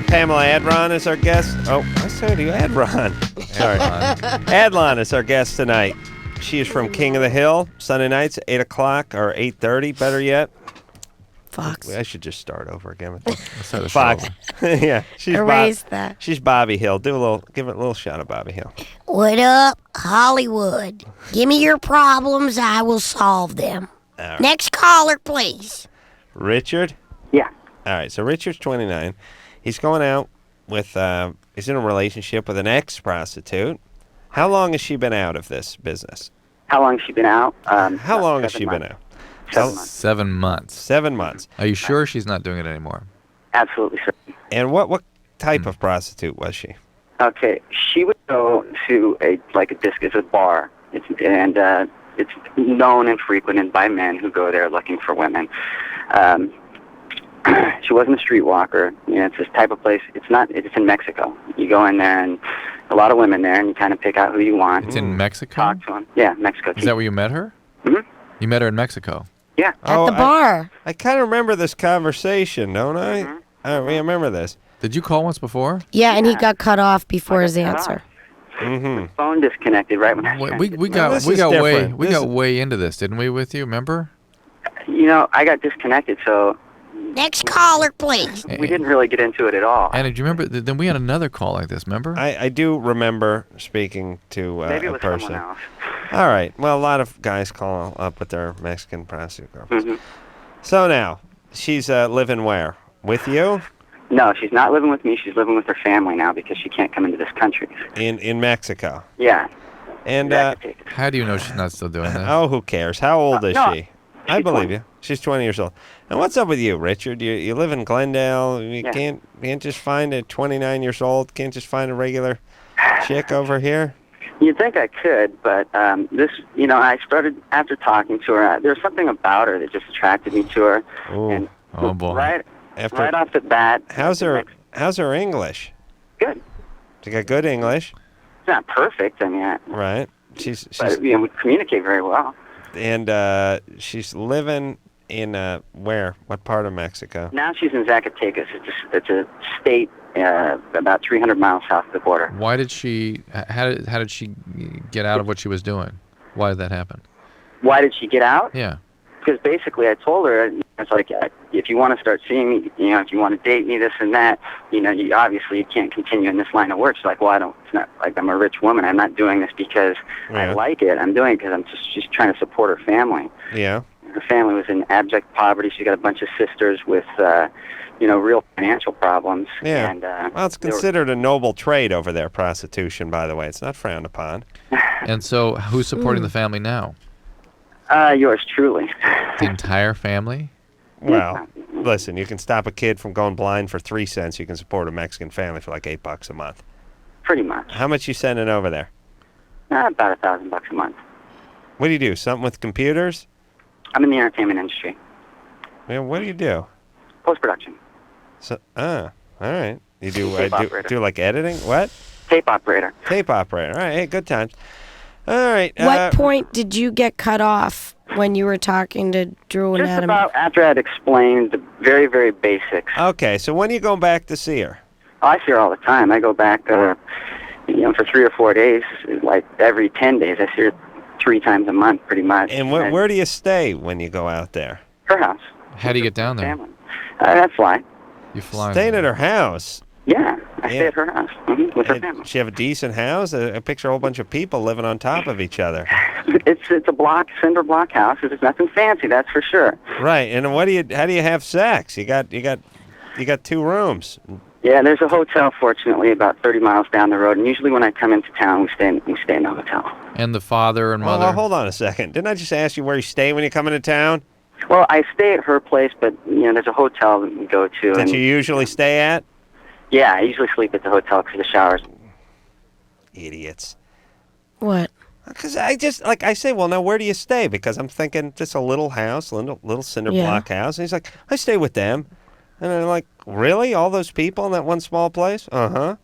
Pamela Adlon is our guest. Oh, I said you, Adlon. Sorry. Adlon is our guest tonight. She is from King of the Hill, Sunday nights, 8 o'clock or 8:30, better yet. Fox. I should just start over again with that. Fox. Yeah. Erase that. She's Bobby Hill. Give it a little shot of Bobby Hill. What up, Hollywood? Give me your problems. I will solve them. Right. Next caller, please. Richard? Yeah. All right, so Richard's 29. He's going out with, he's in a relationship with an ex-prostitute. How long has she been out of this business? How long has she been out? How long has she been out? 7 months. 7 months. 7 months. Are you sure she's not doing it anymore? Absolutely certain. And what type of prostitute was she? Okay, she would go to a disc. It's a bar. It's known and frequented by men who go there looking for women. She wasn't a streetwalker. It's this type of place. It's in Mexico. You go in there, and a lot of women there, and you kind of pick out who you want. It's in Mexico? Talk to them. Yeah, Mexico. Is that where you met her? Mm-hmm. You met her in Mexico? Yeah. At the bar. I kind of remember this conversation, don't I? Mm-hmm. I remember this. Did you call once before? Yeah, and he got cut off before his answer. Mm-hmm. Phone disconnected right when I We got way into this, didn't we, with you? Remember? I got disconnected, so next caller, please. We didn't really get into it at all. And do you remember? Then we had another call like this. Remember? I do remember speaking to Maybe it a was person. someone else. All right. Well, a lot of guys call up with their Mexican prostitute girlfriends. Mm-hmm. So now, she's living where? With you? No, she's not living with me. She's living with her family now because she can't come into this country. In Mexico? Yeah. And how do you know she's not still doing that? Oh, who cares? How old is no, she? I believe 20. you. She's 20 years old. And what's up with you, Richard? You live in Glendale. You can't just find a 29 years old. Can't just find a regular chick over here. You'd think I could, but I started after talking to her. There was something about her that just attracted me to her. Ooh. And oh boy! Right off the bat. How's her English? Good. She got good English. It's not perfect. I mean. Right. She's but we communicate very well. And she's living in where? What part of Mexico? Now she's in Zacatecas. It's a state about 300 miles south of the border. Why did she? How did she get out of what she was doing? Why did that happen? Why did she get out? Yeah. Because basically I told her, it's like, if you want to start seeing me, if you want to date me, this and that, you obviously can't continue in this line of work. She's like, well, it's not like I'm a rich woman. I'm not doing this because I like it. I'm doing it because I'm just trying to support her family. Yeah. Her family was in abject poverty. She's got a bunch of sisters with, real financial problems. Yeah. And, well, it's considered a noble trade over there, prostitution, by the way. It's not frowned upon. And so, who's supporting the family now? Yours truly. The entire family? Well, listen, you can stop a kid from going blind for 3 cents. You can support a Mexican family for like $8 a month. Pretty much. How much you sending over there? About $1,000 a month. What do you do? Something with computers? I'm in the entertainment industry. Yeah, what do you do? Post-production. So, all right. You do Tape operator. do like editing? What? Tape operator. Tape operator. All right. Hey, good times. All right. What point did you get cut off when you were talking to Drew and Just Adam? about after I'd explained the very, very basics. Okay. So when are you going back to see her? I see her all the time. I go back, for 3 or 4 days, like every 10 days. I see her 3 times a month, pretty much. And where do you stay when you go out there? Her house. How do you get down there? Family. I fly. You fly. Staying at her house. Yeah, I stay at her house with her family. She have a decent house? I picture a whole bunch of people living on top of each other. It's a cinder block house. It's nothing fancy, that's for sure. Right. And how do you have sex? You got 2 rooms. Yeah, there's a hotel, fortunately, about 30 miles down the road. And usually when I come into town, we stay in the hotel. And the father and mother? Well, hold on a second. Didn't I just ask you where you stay when you come into town? Well, I stay at her place, but there's a hotel that we go to. That you usually stay at? Yeah, I usually sleep at the hotel because of the showers. Idiots. What? Because I say, well, now where do you stay? Because I'm thinking just a little house, little cinder block house. And he's like, I stay with them. And I'm like, really? All those people in that one small place? Uh-huh.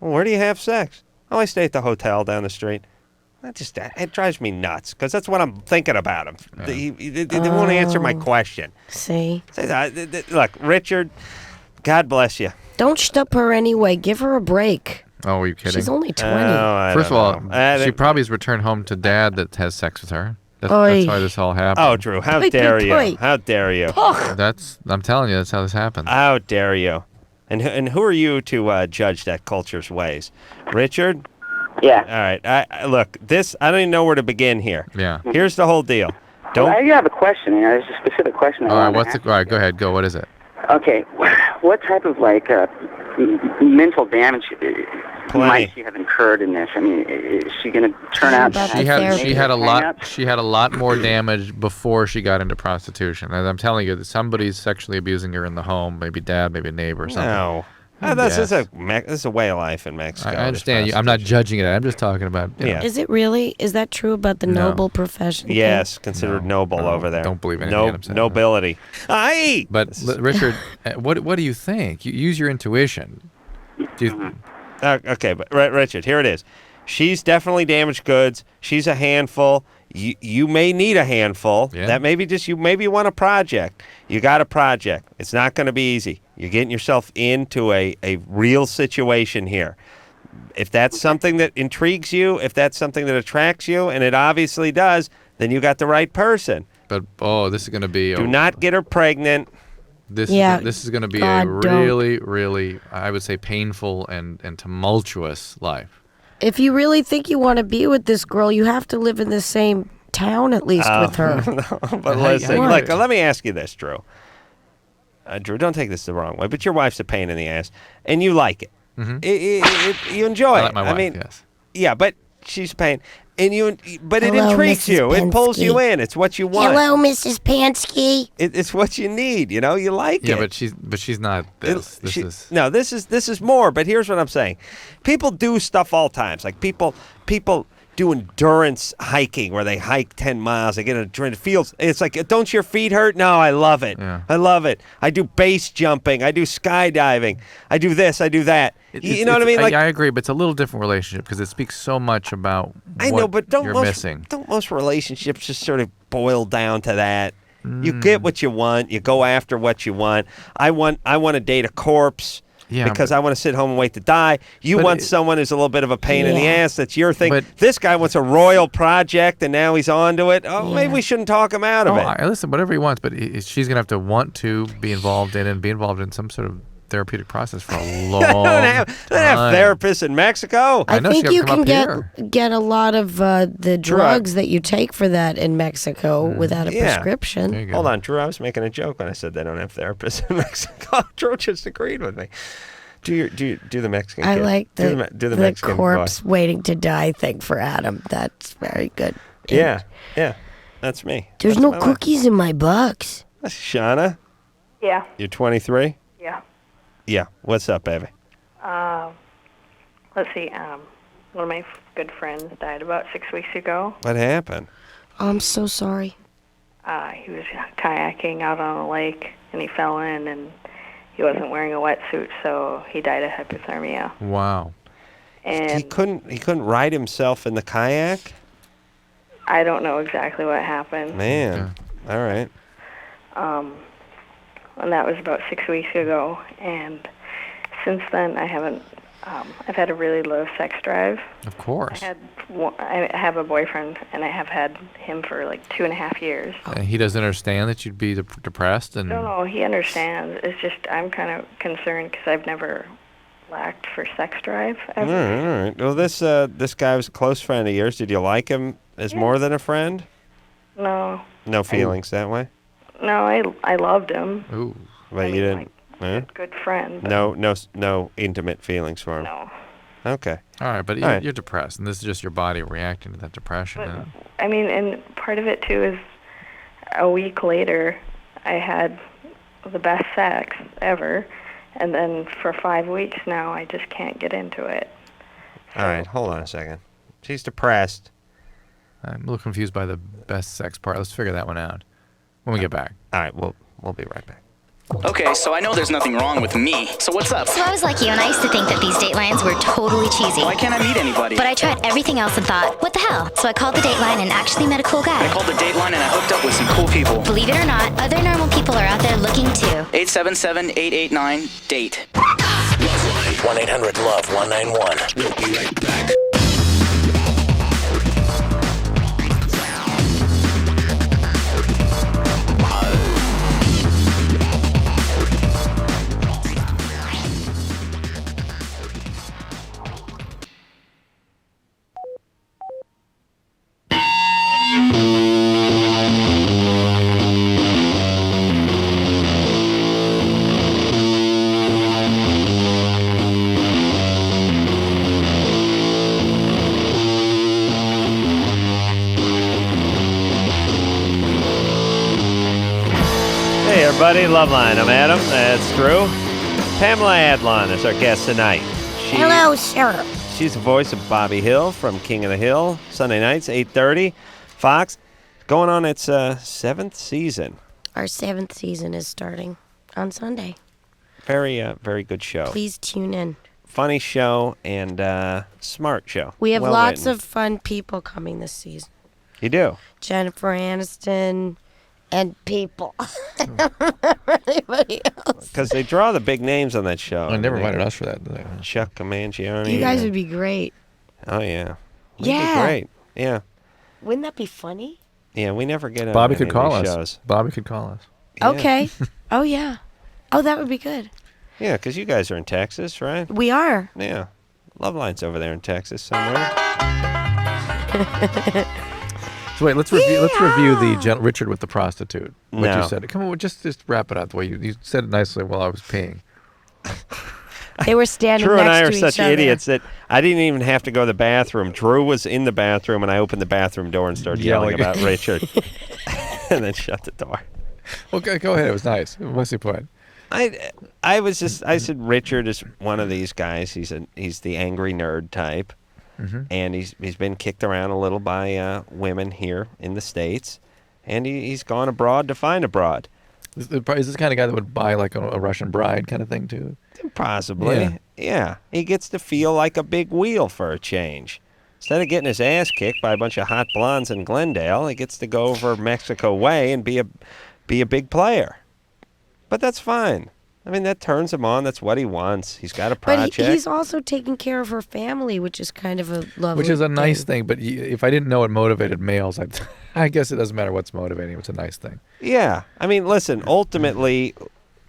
Well, where do you have sex? Oh, I stay at the hotel down the street. It drives me nuts because that's what I'm thinking about him. Yeah. They won't answer my question. See? Look, Richard, God bless you. Don't shtup her anyway. Give her a break. Oh, are you kidding? She's only 20. First of all, she probably has returned home to dad that has sex with her. That's why this all happened. Oh, Drew, how dare you? How dare you? I'm telling you, that's how this happened. How dare you? And who are you to judge that culture's ways? Richard? Yeah. All right. Look, I don't even know where to begin here. Yeah. Here's the whole deal. I have a question. There's a specific question. All right, go ahead. Go. What is it? Okay. What type of mental damage might she have incurred in this? I mean, is she going to turn out? She had a lot more damage before she got into prostitution. As I'm telling you, that somebody's sexually abusing her in the home. Maybe dad, maybe a neighbor, or something. No. This is a way of life in Mexico. I understand you. I'm not judging it. I'm just talking about. Yeah. Is it really? Is that true about the noble profession? Yes, considered noble over there. Don't believe anything I'm saying. Nobility. Aye. But Richard, what do you think? You use your intuition. Okay, but Richard, here it is. She's definitely damaged goods. She's a handful. You may need a handful. Yeah. That maybe you want a project. You got a project. It's not going to be easy. You're getting yourself into a real situation here. If that's something that intrigues you, if that's something that attracts you, and it obviously does, then you got the right person. But this is going to be. Do not get her pregnant. This is going to be a really, really, I would say, painful and tumultuous life. If you really think you want to be with this girl, you have to live in the same town at least with her. No, but listen, let me ask you this, Drew. Drew, don't take this the wrong way, but your wife's a pain in the ass, and you like it. Mm-hmm. You enjoy I it. like my wife, yes. Yeah, but she's a pain. But it Hello, intrigues Mrs. you. It pulls Penske. you in. It's what you want. Hello, Mrs. Pansky. It's what you need. You like it. Yeah, but she's not this. This is more. But here's what I'm saying: people do stuff all times. Like people do endurance hiking where they hike 10 miles. They get in the fields. It's like, don't your feet hurt? No, I love it. Yeah. I love it. I do base jumping. I do skydiving. I do this. I do that. You know what I mean? I agree, but it's a little different relationship because it speaks so much about what you're missing. Don't most relationships just sort of boil down to that? You get what you want. You go after what you want. I want to date a corpse. Yeah, because I want to sit home and wait to die. You want someone who's a little bit of a pain in the ass. That's your thing. But this guy wants a royal project, and now he's on to it. Oh, maybe we shouldn't talk him out of it. Listen, whatever he wants, but she's going to have to want to be involved in and be involved in some sort of therapeutic process for a They long don't have therapists in Mexico. I I know, so think you you gotta come can up get a lot of the drugs that you take for that in Mexico without a Yeah. prescription. There you go. Hold on, Drew. I was making a joke when I said they don't have therapists in Mexico. Drew just agreed with me. Do the Mexican. I kid. like do the Mexican corpse voice. waiting to die thing for Adam. That's very good. Yeah, that's me. There's That's no my cookies in my box. That's Shauna. Yeah. You're 23. Yeah. Yeah. What's up, baby? Let's see. One of my good friends died about 6 weeks ago. What happened? Oh, I'm so sorry. He was kayaking out on a lake, and he fell in, and he wasn't wearing a wetsuit, so he died of hypothermia. Wow. And He couldn't ride himself in the kayak. I don't know exactly what happened. Man. All right. And that was about 6 weeks ago, and since then I haven't. I've had a really low sex drive. Of course. I have a boyfriend, and I have had him for like 2.5 years. And he doesn't understand that you'd be depressed and. No, he understands. It's just I'm kind of concerned because I've never lacked for sex drive ever. All right. Well, this guy was a close friend of yours. Did you like him as more than a friend? No. No feelings that way. No, I loved him. Ooh. But you didn't. Huh? Good friend. But No intimate feelings for him. No. Okay. All right, but All right. you're depressed, and this is just your body reacting to that depression. But, I mean, and part of it too is a week later, I had the best sex ever, and then for 5 weeks now, I just can't get into it. All right. Hold on a second. She's depressed. I'm a little confused by the best sex part. Let's figure that one out when we get back. All right. We'll be right back. Okay, so I know there's nothing wrong with me. So what's up? So I was like you, and I used to think that these Datelines were totally cheesy. Why can't I meet anybody? But I tried everything else and thought, what the hell? So I called the Dateline and actually met a cool guy. I called the Dateline and I hooked up with some cool people. Believe it or not, other normal people are out there looking too. 877-889-DATE. 1-800-LOVE-191. We'll be right back. Hey, everybody. LoveLine. I'm Adam. That's Drew. Pamela Adlon is our guest tonight. Hello, sir. She's the voice of Bobby Hill from King of the Hill. Sunday nights, 8:30. Fox. Going on its 7th season. Our 7th season is starting on Sunday. Very good show. Please tune in. Funny show and smart show. We have Well lots written. of fun people coming this season. You do? Jennifer Aniston and people. Anybody else? Because they draw the big names on that show. I never invited us for that. Did they? Chuck Mangione. You guys would be great. Oh, yeah. We'd Yeah. be great. Yeah. Wouldn't that be funny? Yeah, we never get on Bobby any could of call these us. shows. Bobby could call us. Yeah. Okay. Oh, yeah. Oh, that would be good. Yeah, because you guys are in Texas, right? We are. Yeah. LoveLine's over there in Texas somewhere. So wait, let's review the Richard with the prostitute. What No. you said. Come on, just wrap it out the way you said it nicely while I was peeing. They were standing Drew next and I to are each such other. idiots that I didn't even have to go to the bathroom. Drew was in the bathroom, and I opened the bathroom door and started yelling about Richard, and then shut the door. Well, go ahead. It was nice. What's the point? I said Richard is one of these guys. He's the angry nerd type, and he's been kicked around a little by women here in the States, and he's gone abroad to find a broad. Is this the kind of guy that would buy like a Russian bride kind of thing too? Possibly. Yeah. He gets to feel like a big wheel for a change. Instead of getting his ass kicked by a bunch of hot blondes in Glendale, he gets to go over Mexico way and be a big player. But that's fine. I mean, that turns him on. That's what he wants. He's got a project. But he's also taking care of her family, which is kind of a lovely Which is a nice thing. But if I didn't know what motivated males, I guess it doesn't matter what's motivating him. It's a nice thing. Yeah. I mean, listen, ultimately,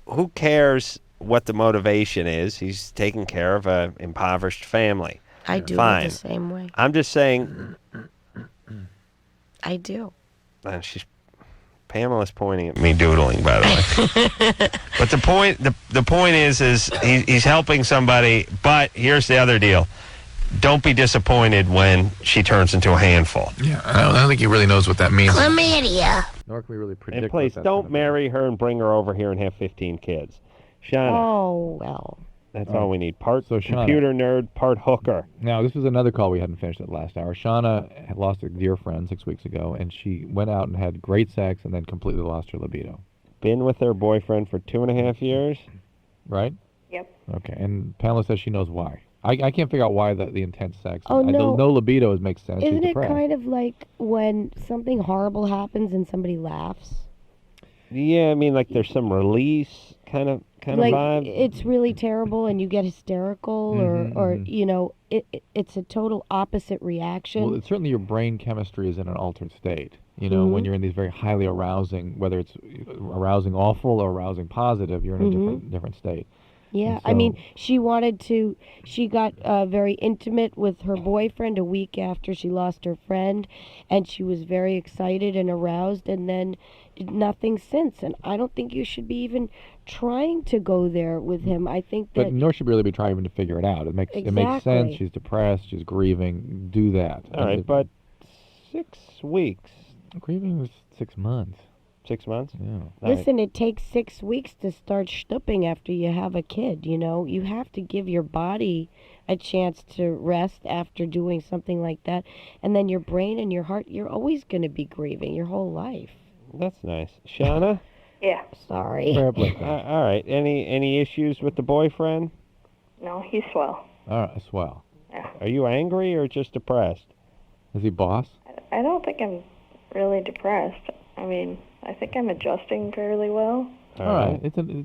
who cares what the motivation is. He's taking care of an impoverished family. I do Fine. it the same way. I'm just saying. I do. And Pamela's pointing at me doodling, by the way. But the point is he's helping somebody. But here's the other deal: don't be disappointed when she turns into a handful. Yeah, I don't think he really knows what that means. Chlamydia. Nor can we really predict. And please, don't marry her and bring her over here and have 15 kids. Shauna. Oh, well. That's all we need. Part So, Shauna. computer nerd, part hooker. Now, this was another call we hadn't finished at the last hour. Shauna had lost a dear friend 6 weeks ago, and she went out and had great sex and then completely lost her libido. Been with her boyfriend for 2.5 years. Right? Yep. Okay, and Pamela says she knows why. I can't figure out why the intense sex. Oh, no. No libido makes sense. Isn't She's it depressed. kind of like when something horrible happens and somebody laughs? Yeah, I mean, like there's some release kind of Like vibe. it's really terrible and you get hysterical, or you know, it's a total opposite reaction. Well, it's certainly your brain chemistry is in an altered state. You know, when you're in these very highly arousing, whether it's arousing awful or arousing positive, you're in a different state. Yeah, So, I mean, she got very intimate with her boyfriend a week after she lost her friend, and she was very excited and aroused, and then did nothing since. And I don't think you should be even trying to go there with him. I think that... But nor should we really be trying even to figure it out. It makes sense. She's depressed. She's grieving. Do that. All right, but 6 weeks. Grieving was 6 months. 6 months? Yeah. Listen, it takes 6 weeks to start stooping after you have a kid, you know? You have to give your body a chance to rest after doing something like that. And then your brain and your heart, you're always going to be grieving your whole life. That's nice. Shauna? Yeah. Sorry. All right. Any issues with the boyfriend? No, he's swell. All right, swell. Yeah. Are you angry or just depressed? Is he boss? I don't think I'm really depressed. I mean, I think I'm adjusting fairly well. All right.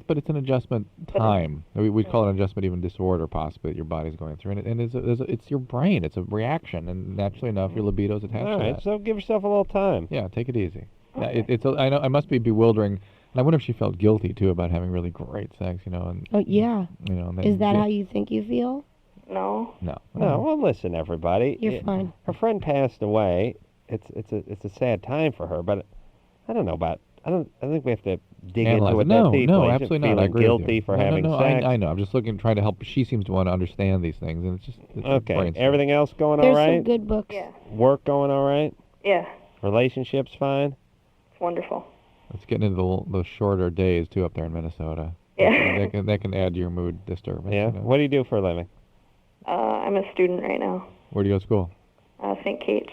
But it's an adjustment time. We'd call it an adjustment, even disorder, possibly, that your body's going through. And it's your brain. It's a reaction. And naturally enough, your libido's attached All to right, that. so give yourself a little time. Yeah, take it easy. Okay. I know it must be bewildering. And I wonder if she felt guilty, too, about having really great sex, you know. And, oh, yeah. You know, Is that how you think you feel? No. No. Well, listen, everybody. You're fine. Her friend passed away. It's a sad time for her, but I don't know about... I think we have to dig into it that deeply. No, absolutely not. I agree guilty with you. for having sex. I know. I'm just trying to help. She seems to want to understand these things, and it's okay. Everything else going There's all right? some good books. Yeah. Work going all right? Yeah. Relationships fine? It's wonderful. It's getting into those shorter days too up there in Minnesota. Yeah. That can add to your mood disturbance. Yeah. You know? What do you do for a living? I'm a student right now. Where do you go to school? St. Kate's.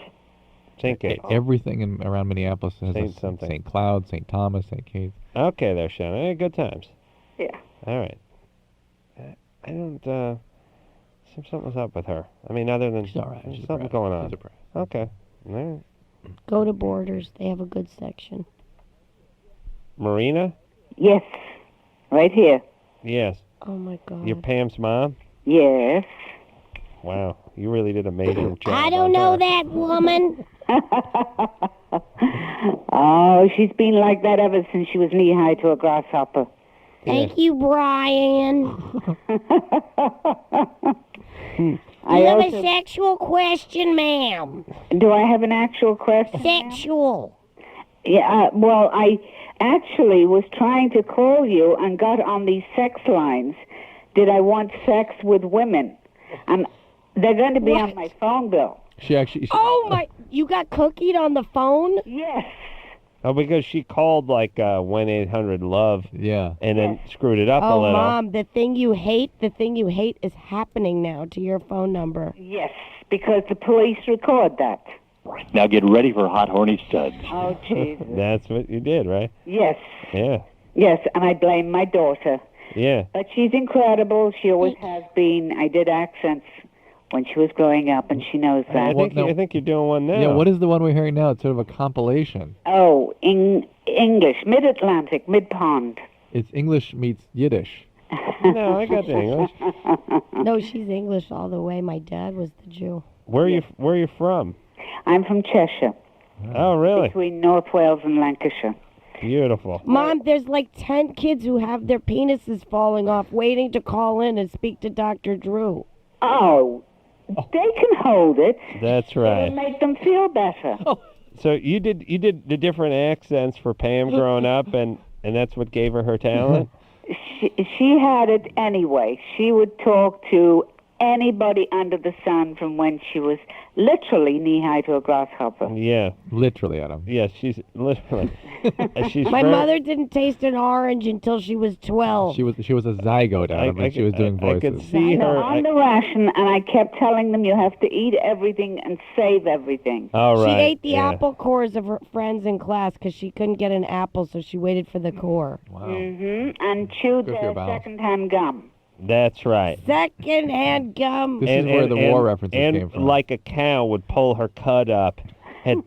St. Kate's. Everything around Minneapolis has St. Cloud, St. Thomas, St. Kate's. Okay, there, Shannon. Good times. Yeah. All right. I don't. Something's up with her. I mean, other than she's all right. She's something depressed. going on. She's depressed. Okay. All right. Go to Borders. They have a good section. Marina? Yes. Right here. Yes. Oh, my God. You're Pam's mom? Yes. Wow. You really did an amazing job. I don't know that woman. Oh, she's been like that ever since she was knee-high to a grasshopper. Thank you, Brian. You have a sexual question, ma'am. Do I have an actual question? Sexual. Yeah, well, I actually was trying to call you and got on these sex lines. Did I want sex with women? And they're going to be on my phone bill. Oh, my. You got cookied on the phone? Yes. Oh, because she called like 1-800-LOVE. Yeah. And then screwed it up a little. Oh, Mom, the thing you hate is happening now to your phone number. Yes, because the police record that. Now get ready for hot, horny studs. Oh, Jesus. That's what you did, right? Yes. Yeah. Yes, and I blame my daughter. Yeah. But she's incredible. She always has been. I did accents when she was growing up, and she knows that. I think you're doing one now. Yeah, what is the one we're hearing now? It's sort of a compilation. Oh, English, Mid-Atlantic, Mid-Pond. It's English meets Yiddish. No, I got the English. No, she's English all the way. My dad was the Jew. Where are you from? I'm from Cheshire. Oh, really? Between North Wales and Lancashire. Beautiful. Mom, there's like 10 kids who have their penises falling off waiting to call in and speak to Dr. Drew. Oh, they can hold it. That's right. It'll make them feel better. So you did the different accents for Pam growing up, and that's what gave her talent? She had it anyway. She would talk to anybody under the sun from when she was literally knee-high to a grasshopper. Yeah. Literally, Adam. Yeah, she's literally. My mother didn't taste an orange until she was 12. She was a zygote, Adam, and she was doing voices. I could see her. On the ration, and I kept telling them you have to eat everything and save everything. All right. She ate the apple cores of her friends in class because she couldn't get an apple, so she waited for the core. Wow. And chewed their second-hand gum. That's right. Second-hand gum. This is where the war references came from. Like a cow would pull her cud up, had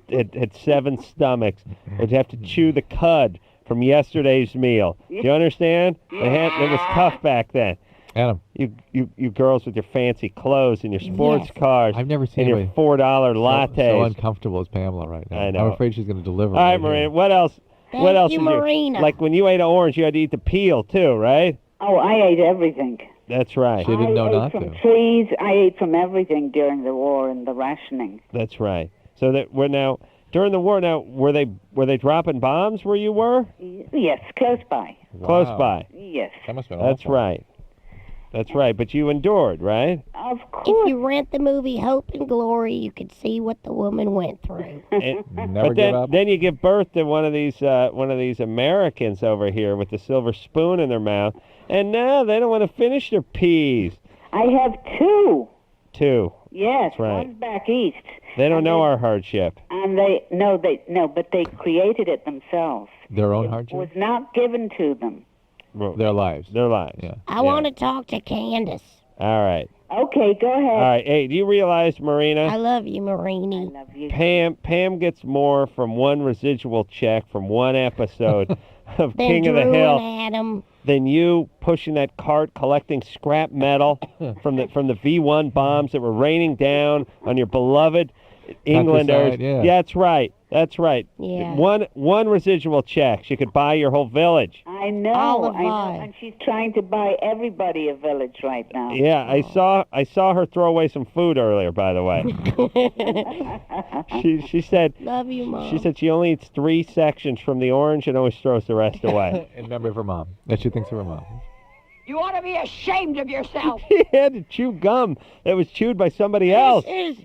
7 stomachs, would have to chew the cud from yesterday's meal. Do you understand? It was tough back then. Adam. You girls with your fancy clothes and your sports cars. I've never seen and your $4 lattes. so uncomfortable as Pamela right now. I know. I'm afraid she's going to deliver. All right, Marina. What else? What else you, did Marina. Like when you ate an orange, you had to eat the peel too, right? Oh, I ate everything. That's right. She didn't know I not ate from to. trees. I ate from everything during the war and the rationing. That's right. So that we're now during the war. Now were they dropping bombs where you were? Yes, close by. Close by. Yes. That must have been That's awful. right. That's right. But you endured, right? Of course. If you rent the movie Hope and Glory, you could see what the woman went through. Never give up. Then you give birth to one of these Americans over here with the silver spoon in their mouth, and now they don't want to finish their peas. I have 2. 2. Yes, That's right. one's back east. They don't know our hardship. And but they created it themselves. Their own It hardship? was not given to them. Their lives. Their lives. Yeah. I want to talk to Candace. All right. Okay, go ahead. All right. Hey, do you realize, Marina? I love you, Marini. I love you. Pam gets more from one residual check from one episode of Then King of the Drew Hill and Adam. than you pushing that cart collecting scrap metal from the V1 bombs that were raining down on your beloved Englanders. yeah. That's right. That's right. Yeah. One residual check, she could buy your whole village. I know, and she's trying to buy everybody a village right now. Yeah, I saw her throw away some food earlier, by the way. she said Love you, Mom. she said she only eats 3 sections from the orange and always throws the rest away. In memory of her mom. That she thinks of her mom. You ought to be ashamed of yourself. She had to chew gum that was chewed by somebody else. This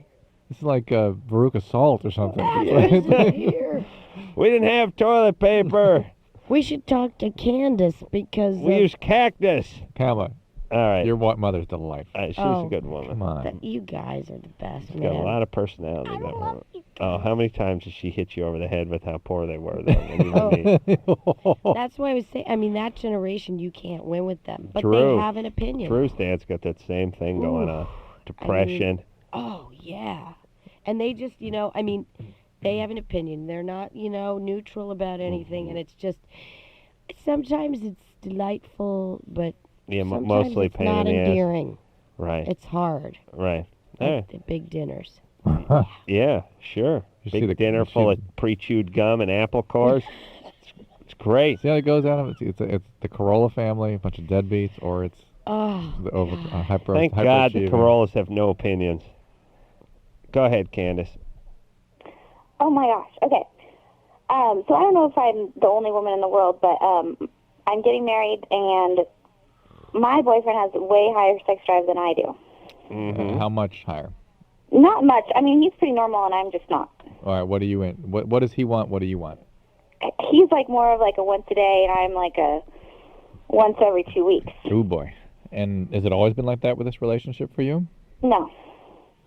is like Veruca Salt or something. We didn't have toilet paper. We should talk to Candace because We used cactus. Pamela. All right. Your mother's delightful. She's a good woman. Come on. you guys are the best, She's got a man. lot of personality. That woman. Oh, how many times did she hit you over the head with how poor they were? Though, when you were neat? That's why I was saying. I mean, that generation, you can't win with them, but Drew. they have an opinion. Drew's dad's got that same thing going on. Depression. Oh yeah, and they just, I mean, they have an opinion. They're not, neutral about anything, and it's just sometimes it's delightful, but Yeah, sometimes mostly it's pain not in the ass. endearing. Right. It's hard. Right. Like the big dinners. Yeah, sure. You see Big the- dinner you full see- of pre-chewed gum and apple cores. It's great. See how it goes, Adam? It's the Corolla family, a bunch of deadbeats, or it's Oh, the hyper. Thank God the hyperachieving. Corollas have no opinions. Go ahead, Candace. Oh my gosh. Okay. So I don't know if I'm the only woman in the world, but I'm getting married, and my boyfriend has way higher sex drive than I do. Mm-hmm. How much higher? Not much. I mean, he's pretty normal, and I'm just not. All right, what do you in? What does he want? What do you want? He's like more of like a once a day, and I'm like a once every 2 weeks. Oh boy. And has it always been like that with this relationship for you? No,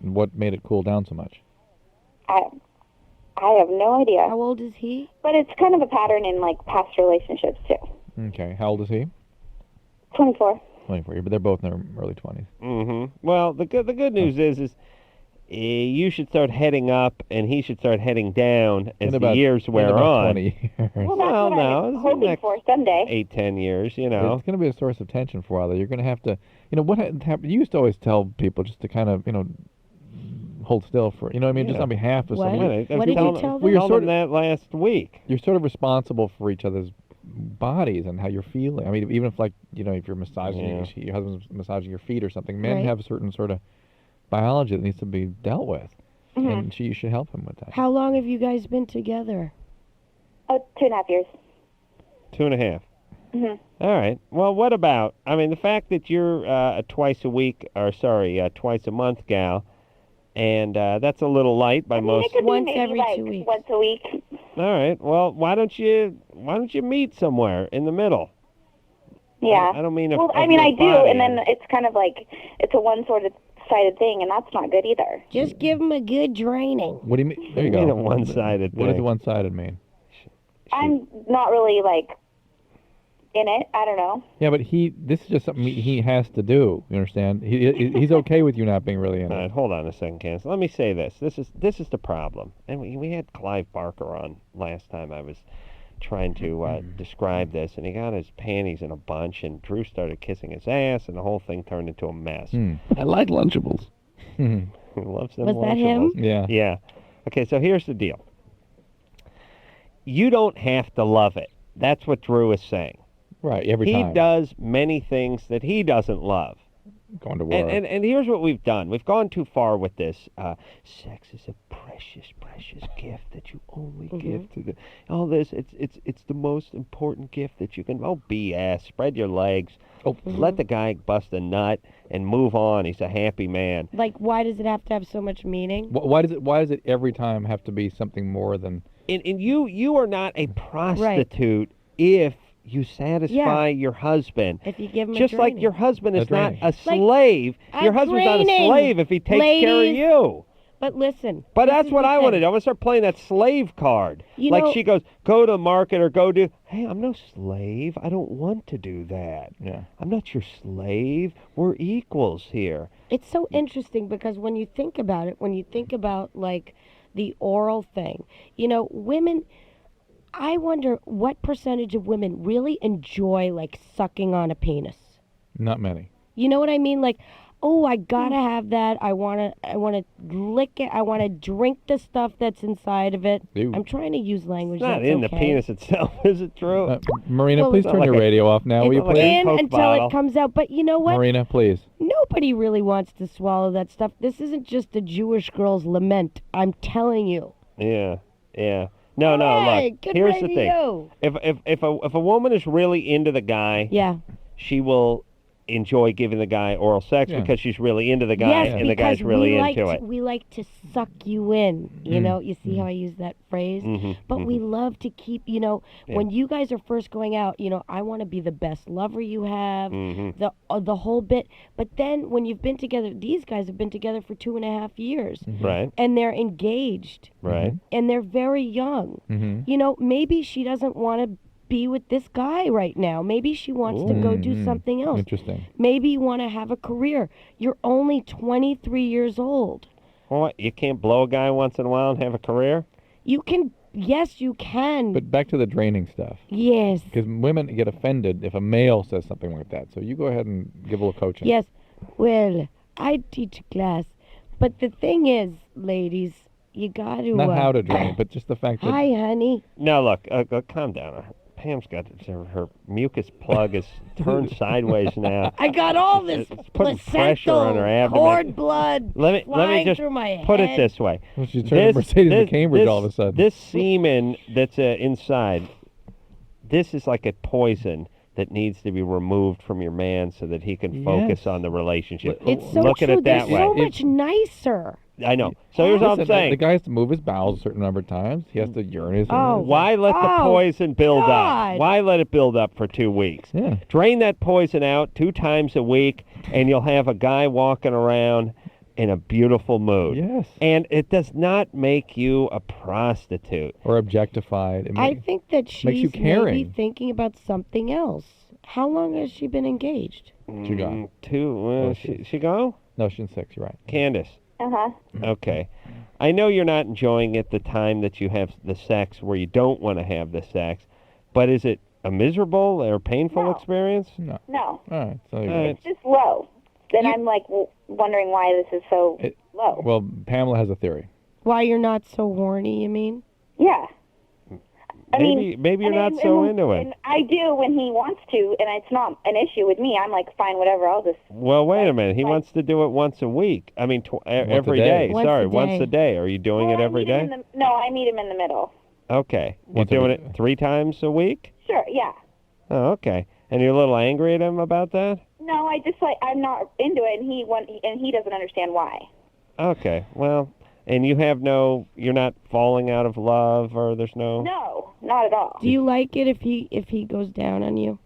What made it cool down so much? I have no idea. How old is he? But it's kind of a pattern in like past relationships too. Okay, how old is he? 24. 24. But they're both in their early 20s. Mm-hmm. Well, the good news is you should start heading up, and he should start heading down as In the about- years in wear about on. 20 years. Well, that's Well, what no, I'm it's hoping next for someday. 8-10 years, you know. It's going to be a source of tension for a while. You're going to have to, what happened? You used to always tell people just to kind of, hold still for, you know what I mean? Just on behalf of What? somebody. What did you tell them? Well, you're told sort them of, that last week. you're sort of responsible for each other's bodies and how you're feeling. I mean, even if, like, you know, if you're massaging, your husband's massaging your feet or something, men Right. have a certain sort of biology that needs to be dealt with. And you should help him with that. How long have you guys been together? Oh, 2.5 years. 2.5. Mhm. All right. Well, what about, I mean, the fact that you're twice a month gal, and that's a little light by most. It could Once be maybe every like 2 weeks. once a week. All right. Well, why don't you meet somewhere in the middle? Yeah. I don't mean. Well, I mean, I do, and then it's kind of like it's a one-sided thing, and that's not good either. Just give him a good draining. What do you mean? There you I mean go. a one-sided What does thing. one-sided mean? I'm not really like in it. I don't know. Yeah, but this is just something he has to do. You understand? He's okay with you not being really in All right, it. hold on a second, Candace. Let me say this. This is the problem. And we had Clive Barker on last time. I was trying to describe this, and he got his panties in a bunch, and Drew started kissing his ass, and the whole thing turned into a mess. I like Lunchables. He loves them. Was that him? Lunchables. Yeah. Yeah. Okay, so here's the deal. You don't have to love it. That's what Drew is saying. Right, every He time. does many things that he doesn't love. Going to war. And here's what we've done. We've gone too far with this. Sex is a precious, precious gift that you only give to the. All this, it's the most important gift that you can. Oh, BS! Spread your legs. Oh, let the guy bust a nut and move on. He's a happy man. Like, why does it have to have so much meaning? Why does it every time have to be something more than? And you are not a prostitute if you satisfy your husband. If you give him just a like draining. your husband is not draining. a slave. Your husband's not a slave if he takes care of Ladies. you. But listen. But this that's is what the I want to thing. do. I want to start playing that slave card. You like know- she goes, go to the market or go do. Hey, I'm no slave. I don't want to do that. Yeah. I'm not your slave. We're equals here. It's so interesting because when you think about it, when you think about like the oral thing, you know, women, I wonder what percentage of women really enjoy like sucking on a penis. Not many. You know what I mean? Like, oh, I gotta have that. I wanna lick it. I wanna drink the stuff that's inside of it. Ew. I'm trying to use language It's not that's in okay. the penis itself, is it, Drew? Marina, Well, please it's turn not your like a- radio off now, will you it's not please? like a In Coke until bottle. it comes out. But you know what? Marina, please. Nobody really wants to swallow that stuff. This isn't just a Jewish girl's lament. I'm telling you. Yeah, yeah. No, Hey, look. good Here's the radio. thing. If a woman is really into the guy, Yeah. she will enjoy giving the guy oral sex Yeah. because she's really into the guy Yes, and the guy's because really we like into to, it. we like to suck you in. You know, you see how I use that phrase? But we love to keep, you know, when you guys are first going out, you know, I want to be the best lover you have, the whole bit. But then when you've been together, these guys have been together for 2.5 years. Right, And they're engaged. right. And they're very young. You know, maybe she doesn't want to be with this guy right now. Maybe she wants to go do something else. Interesting. Maybe you want to have a career. You're only 23 years old. What? You can't blow a guy once in a while and have a career? You can, yes, you can. But back to the draining stuff. Yes. Because women get offended if a male says something like that. So you go ahead and give a little coaching. Yes. Well, I teach a class. But the thing is, ladies, you got to... Not how to drain, but just the fact that... Hi, honey. No, look, calm down. Pam's got her mucus plug is turned sideways now. I got all this It's putting pressure on her abdomen. cord blood Let me flying just through my put it head. this way. Well, she's turning Mercedes to Cambridge all of a sudden. This semen that's inside, this is like a poison that needs to be removed from your man so that he can focus Yes. on the relationship. It's so Look true. at it that They're way. so much nicer. I know. So here's what I'm Listen, saying. the guy has to move his bowels a certain number of times. He has to urinate. Why let the poison build God. up? Why let it build up for 2 weeks? Yeah. Drain that poison out 2 times a week, and you'll have a guy walking around in a beautiful mood. Yes. And it does not make you a prostitute. Or objectified. It I ma- think that makes you she's maybe caring. thinking about something else. How long has she been engaged? She got. 2. She go? No, she's 6. You're right. Candace. Uh-huh. Okay. I know you're not enjoying it the time that you have the sex where you don't want to have the sex, but is it a miserable or painful experience? No. No. All right. So All right. It's just low. then I'm like wondering why this is so low. Well, Pamela has a theory. Why you're not so horny, you mean? Yeah. Maybe you're not so into it. And I do when he wants to, and it's not an issue with me. I'm like, fine, whatever. I'll just. Well, wait a minute. He wants to do it once a week. I mean, every day. Once a day. Are you doing it every day? No, I meet him in the middle. Okay. You're doing it 3 times a week? Sure. Yeah. Oh, okay. And you're a little angry at him about that? No, I just I'm not into it, and he doesn't understand why. Okay. Well. And you're not falling out of love, or there's no... No, not at all. Do you like it if he goes down on you?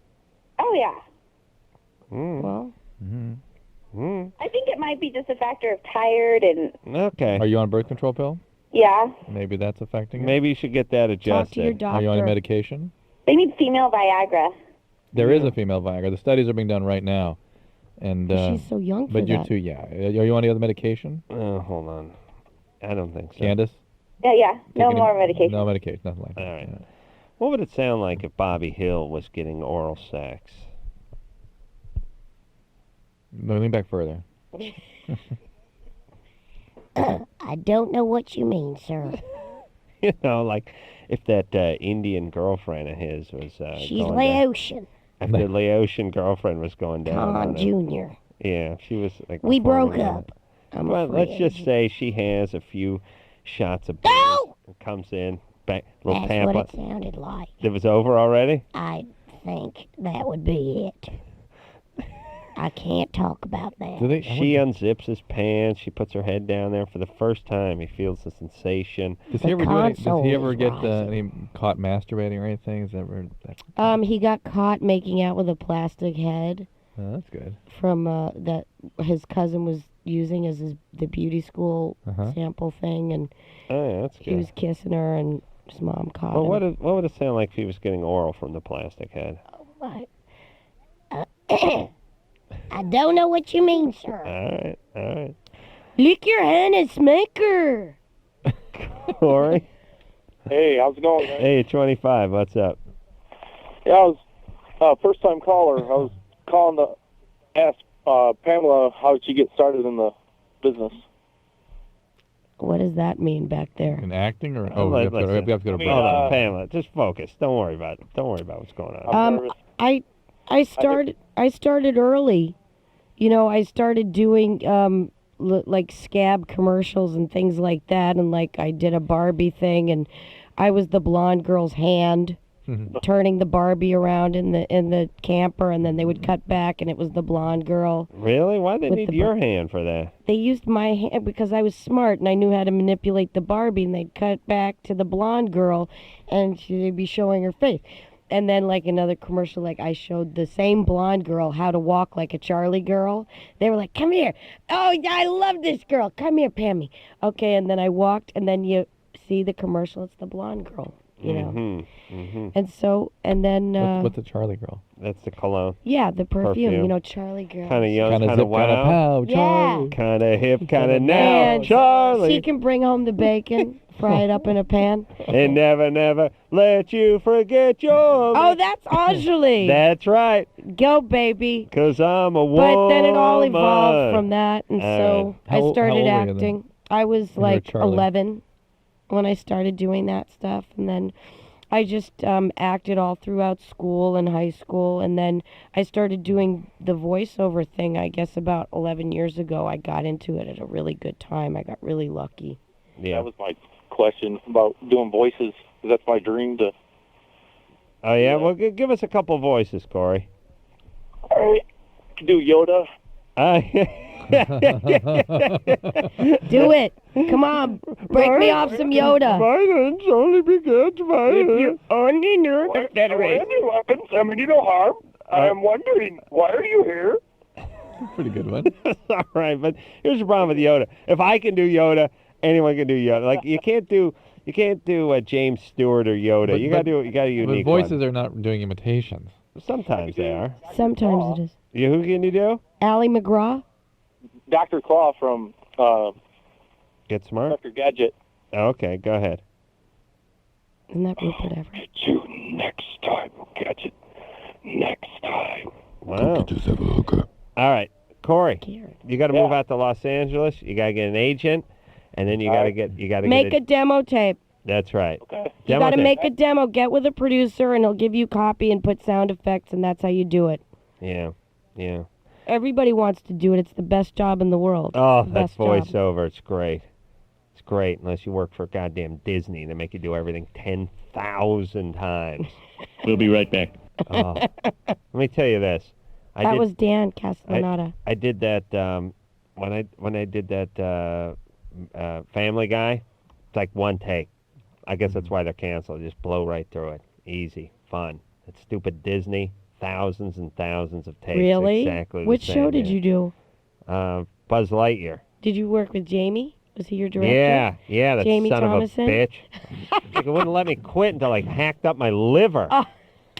Oh, yeah. Well... I think it might be just a factor of tired and... Okay. Are you on birth control pill? Yeah. Maybe that's affecting it? Maybe you should get that adjusted. Talk to your doctor. Are you on a medication? They need female Viagra. There is a female Viagra. The studies are being done right now. And she's so young for but you're that. too, yeah. Are you on any other medication? Hold on. I don't think so. Candace? Yeah. No more medication. No medication, nothing like that. All right. What would it sound like if Bobby Hill was getting oral sex? No, lean back further. I don't know what you mean, sir. You know, like if that Indian girlfriend of his was She's going Laotian. If the Laotian girlfriend was going down Con on him. Jr. Yeah, she was like... We broke performing up. that. Well, let's just say she has a few shots of booze. And comes in, little That's Tampa. what it sounded like. It was over already? I think that would be it. I can't talk about that. She unzips his pants. She puts her head down there for the first time. He feels the sensation. Does he ever get any caught masturbating or anything? Is that ever? He got caught making out with a plastic head. Oh, that's good. From that his cousin was using as the beauty school sample thing, and that's he good. was kissing her, and his mom caught Well, him. what would it sound like if he was getting oral from the plastic head? I don't know what you mean, sir. All right. Lick your hand and smack her. Corey? Hey, how's it going, guys? Hey, 25. What's up? Yeah, I was first-time caller. I was calling to ask Pamela how did she get started in the business. What does that mean back there? In acting or we have to go to hold on, Pamela. Just focus. Don't worry about it. Don't worry about what's going on. I started early. You know, I started doing like scab commercials and things like that, and like I did a Barbie thing, and I was the blonde girl's hand turning the Barbie around in the camper, and then they would cut back and it was the blonde girl. Really? Why did they need your hand for that? They used my hand because I was smart and I knew how to manipulate the Barbie, and they'd cut back to the blonde girl and she'd be showing her face. And then, like, another commercial, like, I showed the same blonde girl how to walk like a Charlie girl. They were like, come here. Oh, I love this girl. Come here, Pammy. Okay, and then I walked, and then you see the commercial. It's the blonde girl, you know. And so, and then... what's a Charlie girl? That's the cologne. Yeah, the perfume. You know, Charlie girl. Kind of young, kind of wow. Yeah. Kind of hip, kind of now. And Charlie. She can bring home the bacon, fry it up in a pan. And never, never let you forget your... Oh, that's Anjali. That's right. Go, baby. 'Cause I'm a woman. But then it all evolved from that, and so I started acting. I was like 11 when I started doing that stuff, and then I just acted all throughout school and high school, and then I started doing the voiceover thing, I guess, about 11 years ago. I got into it at a really good time. I got really lucky. Yeah. That was my question about doing voices. That's my dream to... Oh, yeah? Well, give us a couple voices, Corey. I can do Yoda. Do it. Come on. Break me off some Yoda. Violence only begins violence. If you only knew the Federation. Any weapons, I mean, you no harm. I am wondering, why are you here? Pretty good one. All right, but here's the problem with Yoda. If I can do Yoda, anyone can do Yoda. Like, you can't do James Stewart or Yoda. You got a unique But voices one. are not doing imitations. Sometimes they are. Sometimes it is. Who can you do? Allie McGraw? Dr. Claw from Get Smart? Dr. Gadget. Okay, go ahead. Isn't that Rupert Everett? Get you next time, Gadget. Next time. Wow. All right. Corey, you got to move out to Los Angeles. You got to get an agent, and then you got to Make a demo tape. That's right. Okay. You got to make a demo. Get with a producer, and he'll give you a copy and put sound effects, and that's how you do it. Yeah. Everybody wants to do it. It's the best job in the world. Oh, It's the that's best job. voiceover. It's great. It's great, unless you work for goddamn Disney. They make you do everything 10,000 times. We'll be right back. Oh. Let me tell you this. That was Dan Castellaneta. I did that when I did that Family Guy. It's like one take. I guess that's why they're canceled. Just blow right through it. Easy, fun. That stupid Disney. Thousands and thousands of takes. Really? Exactly. Which show did you do? Buzz Lightyear. Did you work with Jamie? Was he your director? Yeah, that Jamie son Thomason? of a bitch. They wouldn't let me quit until I hacked up my liver. Oh.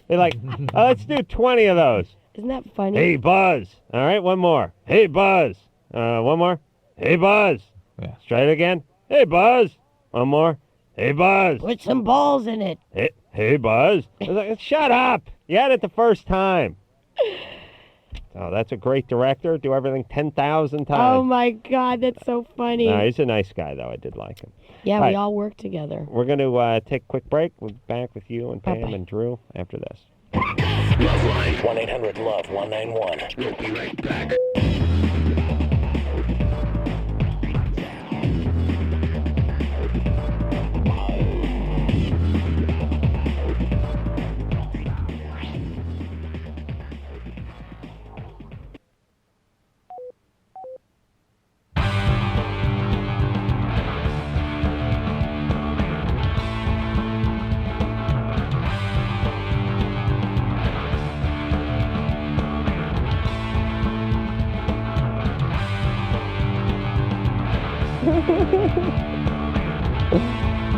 They're like, let's do 20 of those. Isn't that funny? Hey, Buzz. All right, one more. Hey, Buzz. One more. Hey, Buzz. Yeah. Let's try it again. Hey, Buzz. One more. Hey, Buzz. Put some balls in it. Hey, Buzz. I was like, shut up. You had it the first time. Oh, that's a great director. Do everything 10,000 times. Oh, my God. That's so funny. No, he's a nice guy, though. I did like him. Yeah, All we right. all work together. We're going to take a quick break. We'll be back with you and Pam and Drew after this. LoveLine 1-800-LOVE-191. We'll be right back.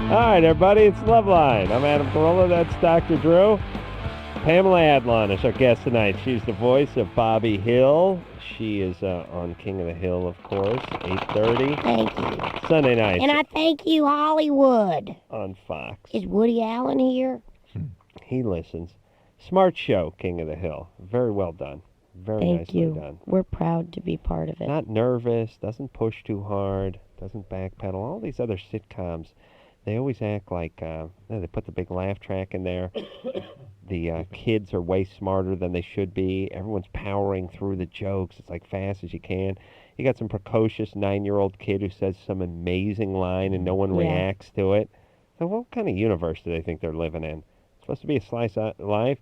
All right, everybody, it's LoveLine. I'm Adam Carolla. That's Dr. Drew. Pamela Adlon is our guest tonight. She's the voice of Bobby Hill. She is on King of the Hill, of course, 8:30. Thank you. Sunday night. And I thank you, Hollywood. On Fox. Is Woody Allen here? He listens. Smart show, King of the Hill. Very well done. Very Thank nicely you. done. We're proud to be part of it. Not nervous, doesn't push too hard, doesn't backpedal. All these other sitcoms, they always act like they put the big laugh track in there. The kids are way smarter than they should be. Everyone's powering through the jokes. It's like fast as you can. You got some precocious 9-year-old kid who says some amazing line and no one reacts to it. So what kind of universe do they think they're living in? It's supposed to be a slice of life.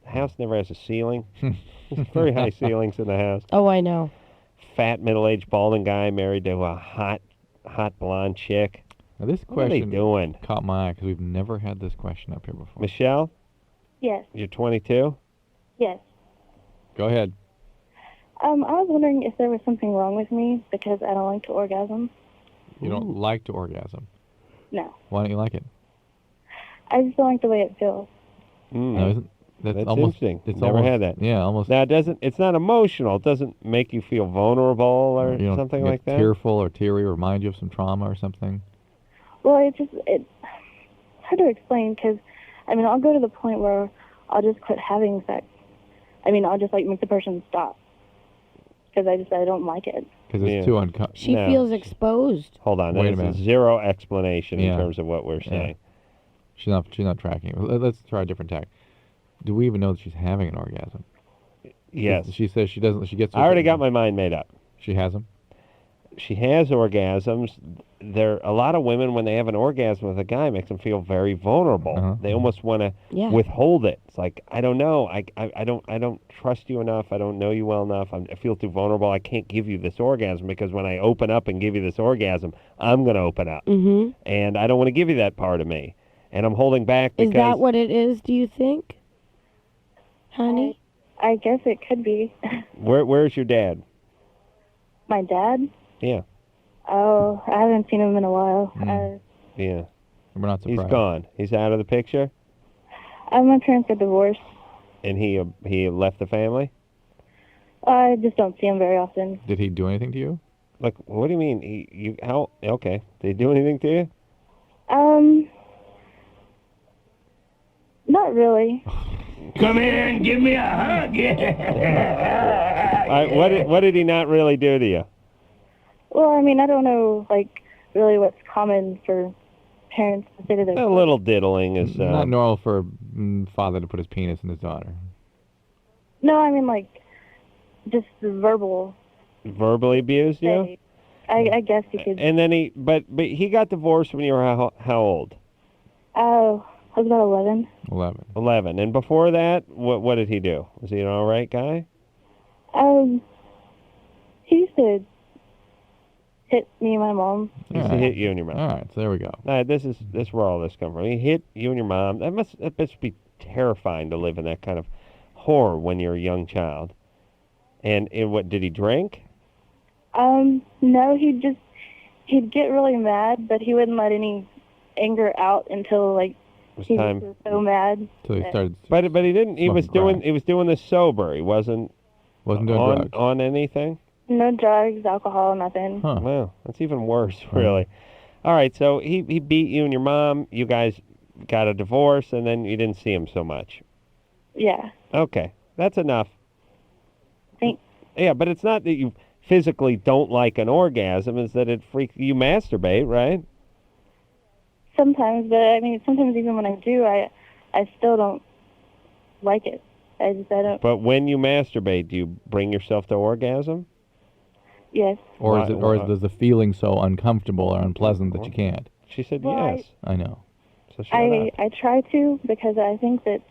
The house never has a ceiling. There's very high ceilings in the house. Oh, I know. Fat, middle-aged, balding guy married to a hot blonde chick. Now this What are they question doing? caught my eye because we've never had this question up here before. Michelle, Yes. you're 22? Yes. Go ahead. I was wondering if there was something wrong with me because I don't like to orgasm. You don't like to orgasm. No. Why don't you like it? I just don't like the way it feels. No, isn't That's almost, interesting. It's Never almost, had that. Yeah, almost. Now, it's not emotional. It doesn't make you feel vulnerable or you don't something get like that? tearful or teary or remind you of some trauma or something? Well, it's hard to explain because, I'll go to the point where I'll just quit having sex. I'll just make the person stop because I don't like it. Because it's too uncomfortable. She feels exposed. Hold on. Wait a There's minute. zero explanation in Yeah. terms of what we're saying. She's not tracking. Let's try a different tack. Do we even know that she's having an orgasm? Yes. She says she doesn't. She gets. I already got my mind made up. She has them? She has orgasms. A lot of women, when they have an orgasm with a guy, makes them feel very vulnerable. They almost want to withhold it. It's like, I don't know. I don't trust you enough. I don't know you well enough. I feel too vulnerable. I can't give you this orgasm because when I open up and give you this orgasm, I'm going to open up. Mm-hmm. And I don't want to give you that part of me. And I'm holding back because... Is that what it is, do you think? Honey? I guess it could be. Where's your dad? My dad? Yeah. Oh, I haven't seen him in a while. Yeah. We're not surprised. He's gone. He's out of the picture? My parents got divorced. And he left the family? I just don't see him very often. Did he do anything to you? Like, what do you mean? Okay. Did he do anything to you? Not really. Come here and give me a hug. All right, what did he not really do to you? Well, I mean, I don't know, like, really what's common for parents to say to their A little diddling is... Not normal for a father to put his penis in his daughter. No, I mean, like, just the verbal. Verbally abused you? I guess you could. And then but he got divorced when you were how old? Oh, I was about 11. 11. And before that, what did he do? Was he an all right guy? He used to hit me and my mom. He used to hit you and your mom. All right, so there we go. All right, this is where all this comes from. He hit you and your mom. That must be terrifying to live in that kind of horror when you're a young child. And what did he drink? No, he'd get really mad, but he wouldn't let any anger out until like he was so mad. So he started. But he didn't. He was doing this sober. He wasn't doing drugs. On anything. No drugs, alcohol, nothing. Huh. Wow, that's even worse, really. All right, so he beat you and your mom. You guys got a divorce, and then you didn't see him so much. Yeah. Okay, that's enough. Thanks. Yeah, but it's not that you physically don't like an orgasm; it's that you masturbate, right? Sometimes, but I mean, sometimes even when I do, I still don't like it. I don't. But when you masturbate, do you bring yourself to orgasm? Yes. Or is the feeling so uncomfortable or unpleasant that you can't? She said Well, yes. I know. So shut up. I try to because I think that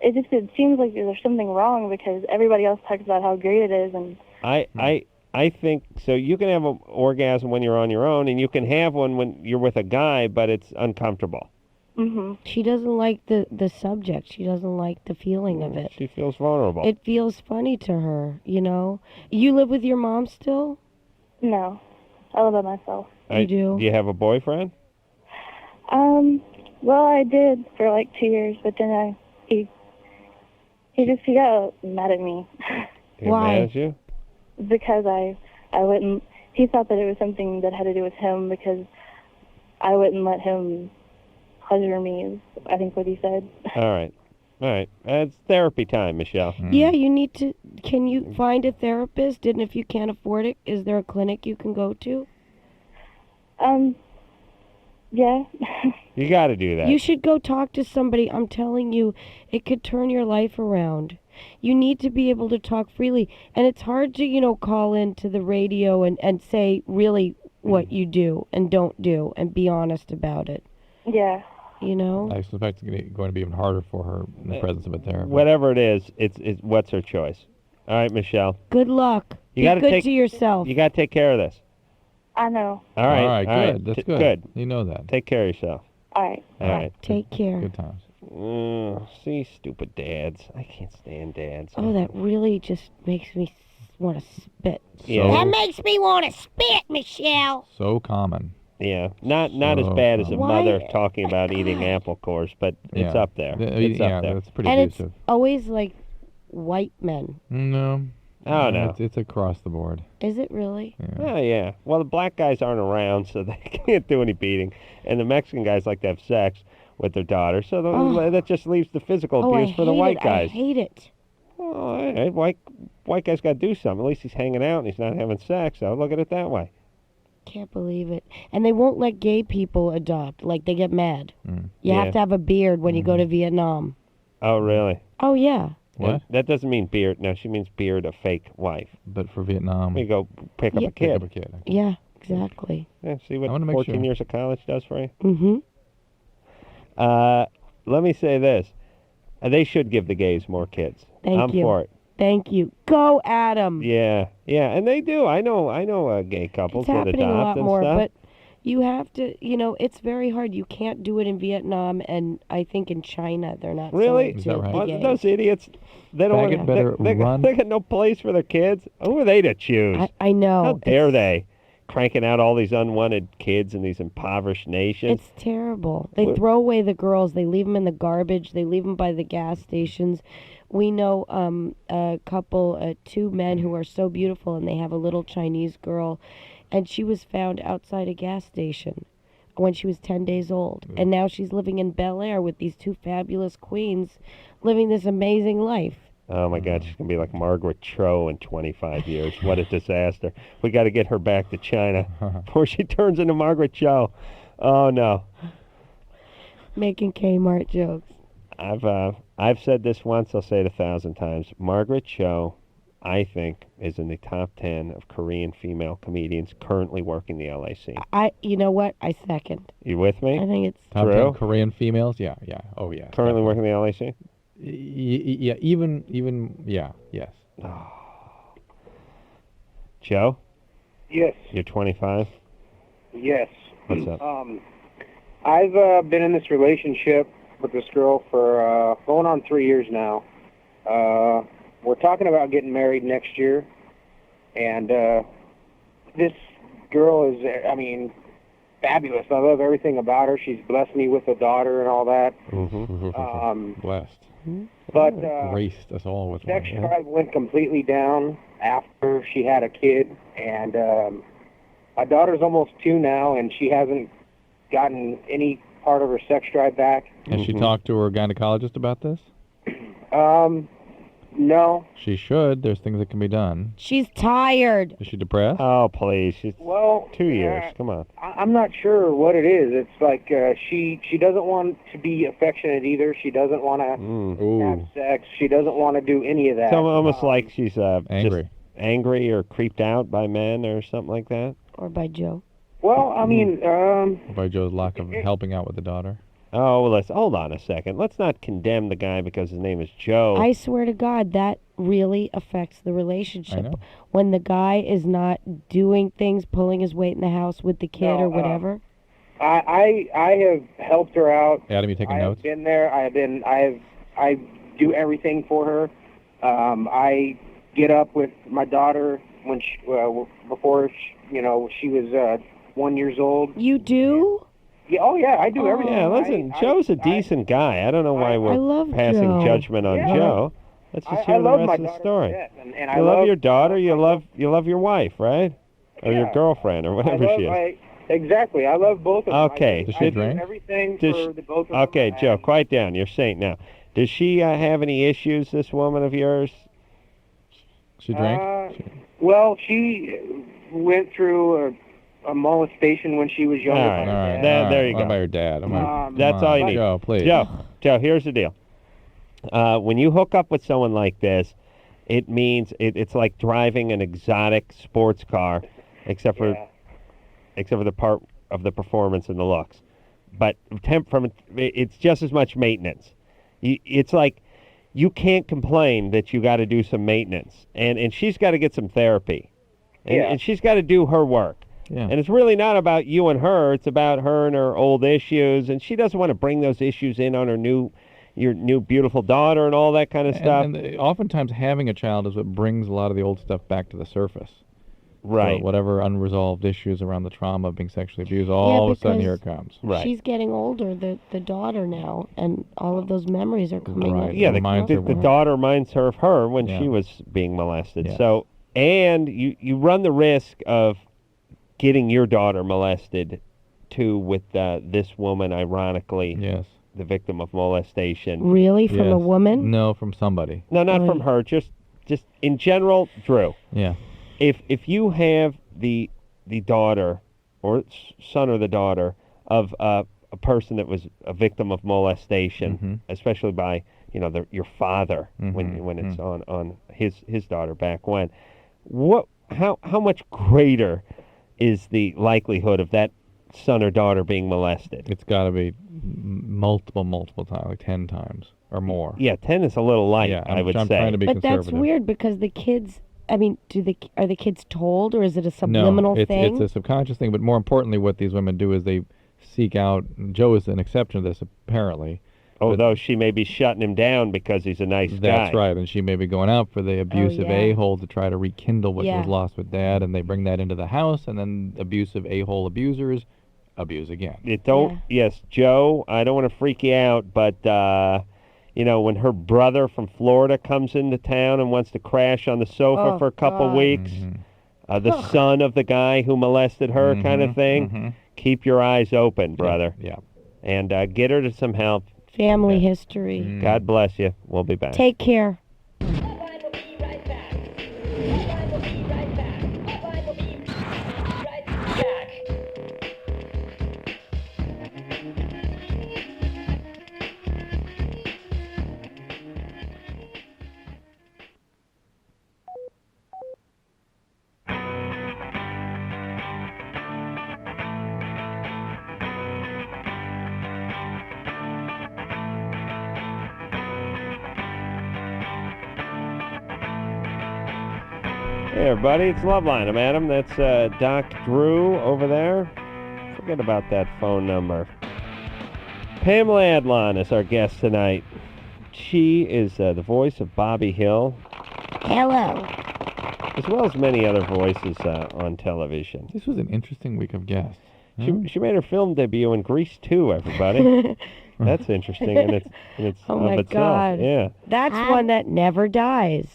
it seems like there's something wrong because everybody else talks about how great it is, and I think so. You can have an orgasm when you're on your own, and you can have one when you're with a guy, but it's uncomfortable. She doesn't like the subject. She doesn't like the feeling of it. She feels vulnerable. It feels funny to her, you know. You live with your mom still? no, I live by myself. You do? Do you have a boyfriend? Well, I did for like 2 years, but then he got mad at me He got mad at you? because I wouldn't. He thought that it was something that had to do with him because I wouldn't let him pleasure me. Is I think what he said. All right. It's therapy time, Michelle. Yeah, you need to. Can you find a therapist? And if you can't afford it, is there a clinic you can go to? Yeah. You got to do that. You should go talk to somebody. I'm telling you, it could turn your life around. You need to be able to talk freely. And it's hard to, call into the radio and say really what you do and don't do and be honest about it. Yeah. I suspect it's going to be even harder for her in the presence of a therapist. Whatever it is, it's what's her choice. All right, Michelle. Good luck. You be gotta good to yourself. You got to take care of this. I know. All right. All right, good. That's good. Good. You know that. Take care of yourself. All right. All right. Take care. Good times. See, stupid dads. I can't stand dads. Oh, that really just makes me want to spit. Yeah. That makes me want to spit, Michelle. So common. Yeah, not as bad as a mother talking about eating apple cores, but it's up there. It's up there. That's pretty and abusive. It's always like white men. No. Oh, no. It's across the board. Is it really? Yeah. Oh, yeah. Well, the black guys aren't around, so they can't do any beating. And the Mexican guys like to have sex with their daughters, so that just leaves the physical abuse for the white guys. I hate it. Well, all right. White guy's got to do something. At least he's hanging out and he's not having sex, so look at it that way. Can't believe it. And they won't let gay people adopt. Like, they get mad. You have to have a beard when you go to Vietnam. Oh, really? Oh, yeah. What? That doesn't mean beard. No, she means beard a fake wife. But for Vietnam... You go pick up a kid. Pick up a kid. Yeah, exactly. Yeah, see what I wanna make 14 years of college does for you? Mm-hmm. Let me say this. They should give the gays more kids. I'm for it. Thank you. Go, Adam. Yeah, and they do. I know gay couples It's that happening adopt a lot and more, stuff. but you have to, it's very hard. You can't do it in Vietnam, and I think in China they're not Really? Is that right? Well, gays. those idiots, they don't Faggot better run. They got no place for their kids. Who are they to choose? I know. How dare they? Cranking out all these unwanted kids in these impoverished nations. It's terrible. They throw away the girls. They leave them in the garbage. They leave them by the gas stations. We know a couple, two men who are so beautiful, and they have a little Chinese girl, and she was found outside a gas station when she was 10 days old. And now she's living in Bel Air with these two fabulous queens, living this amazing life. Oh, my God, she's going to be like Margaret Cho in 25 years. What a disaster. We got to get her back to China before she turns into Margaret Cho. Oh, no. Making Kmart jokes. I've said this once, I'll say it 1,000 times. Margaret Cho, I think, is in the top 10 of Korean female comedians currently working the LAC. You know what? I second. You with me? I think it's Top true. 10 Korean females? Yeah. Oh, yeah. Currently working the LAC? Yeah, even, yes. Joe? Yes. You're 25? Yes. What's up? I've been in this relationship with this girl for going on 3 years now. We're talking about getting married next year, and this girl is, fabulous. I love everything about her. She's blessed me with a daughter and all that. Blessed. But graced us all with sex one. drive went completely down after she had a kid, and my daughter's almost 2 now, and she hasn't gotten any part of her sex drive back. Has she talked to her gynecologist about this? No. She should. There's things that can be done. She's tired. Is she depressed? Oh, please. She's Well, 2 years. Come on. I'm not sure what it is. It's like she doesn't want to be affectionate either. She doesn't want to have sex. She doesn't want to do any of that. So almost like she's angry. just angry or creeped out by men or something like that? Or by Joe. Well, I mean... by Joe's lack of helping out with the daughter. Oh, well, hold on a second. Let's not condemn the guy because his name is Joe. I swear to God, that really affects the relationship. When the guy is not doing things, pulling his weight in the house with the kid or whatever. I have helped her out. Adam, you taking notes? I've been there. I do everything for her. I get up with my daughter when before she was 1 year old. You do? Yeah, oh yeah, I do everything. Yeah, listen, Joe's a decent guy. I don't know why we're passing Joe. judgment on Joe. Let's just hear the love my rest of the daughter story. to death, and You I love your daughter. You love your wife, right? Or your Yeah. girlfriend, or whatever she is. Exactly. I love both of them. Okay. I do everything for the both of them. Okay, Joe, quiet down. You're saint now. Does she have any issues, this woman of yours? She drank? Well, she went through a molestation when she was younger. All right. There you go. What about your dad? That's all you need. Joe, please. Joe, here's the deal. When you hook up with someone like this, it means it's like driving an exotic sports car, except for the part of the performance and the looks. But it's just as much maintenance. It's like you can't complain that you got to do some maintenance, and she's got to get some therapy, and she's got to do her work. Yeah. And it's really not about you and her. It's about her and her old issues, and she doesn't want to bring those issues in on your new beautiful daughter and all that kind of stuff. And oftentimes having a child is what brings a lot of the old stuff back to the surface. Right. So whatever unresolved issues around the trauma of being sexually abused, all of a sudden here it comes. Right. She's getting older, the daughter now, and all of those memories are coming up. Yeah, the daughter reminds her of her when she was being molested. Yes. So, and you run the risk of getting your daughter molested, too, with this woman, ironically. Yes. The victim of molestation. Really? From a woman? No, from somebody. No, not from her. Just in general, Drew. Yeah. If you have the daughter or son or the daughter of a person that was a victim of molestation, especially by your father when it's on his daughter back when, how much greater is the likelihood of that son or daughter being molested? It's got to be multiple times, like 10 times or more. Yeah, 10 is a little light, Yeah, I would I'm say. trying to be But conservative. that's weird because the kids, are the kids told, or is it a subliminal thing? It's a subconscious thing, but more importantly, what these women do is they seek out, Joe is an exception to this, apparently. Although she may be shutting him down because he's a nice guy. That's right, and she may be going out for the abusive a-hole to try to rekindle what was lost with Dad, and they bring that into the house, and then abusive a-hole abusers abuse again. Yes, Joe, I don't want to freak you out, but, when her brother from Florida comes into town and wants to crash on the sofa for a couple weeks, the son of the guy who molested her kind of thing, keep your eyes open, brother. Yeah. And get her to some help. Family history. God bless you. We'll be back. Take care. Hey, everybody, it's LoveLine. I'm Adam. That's Doc Drew over there. Forget about that phone number. Pamela Adlon is our guest tonight. She is the voice of Bobby Hill. Hello. As well as many other voices on television. This was an interesting week of guests. She made her film debut in Grease 2, everybody. That's interesting in its Oh of my itself. God. Yeah. That's one that never dies.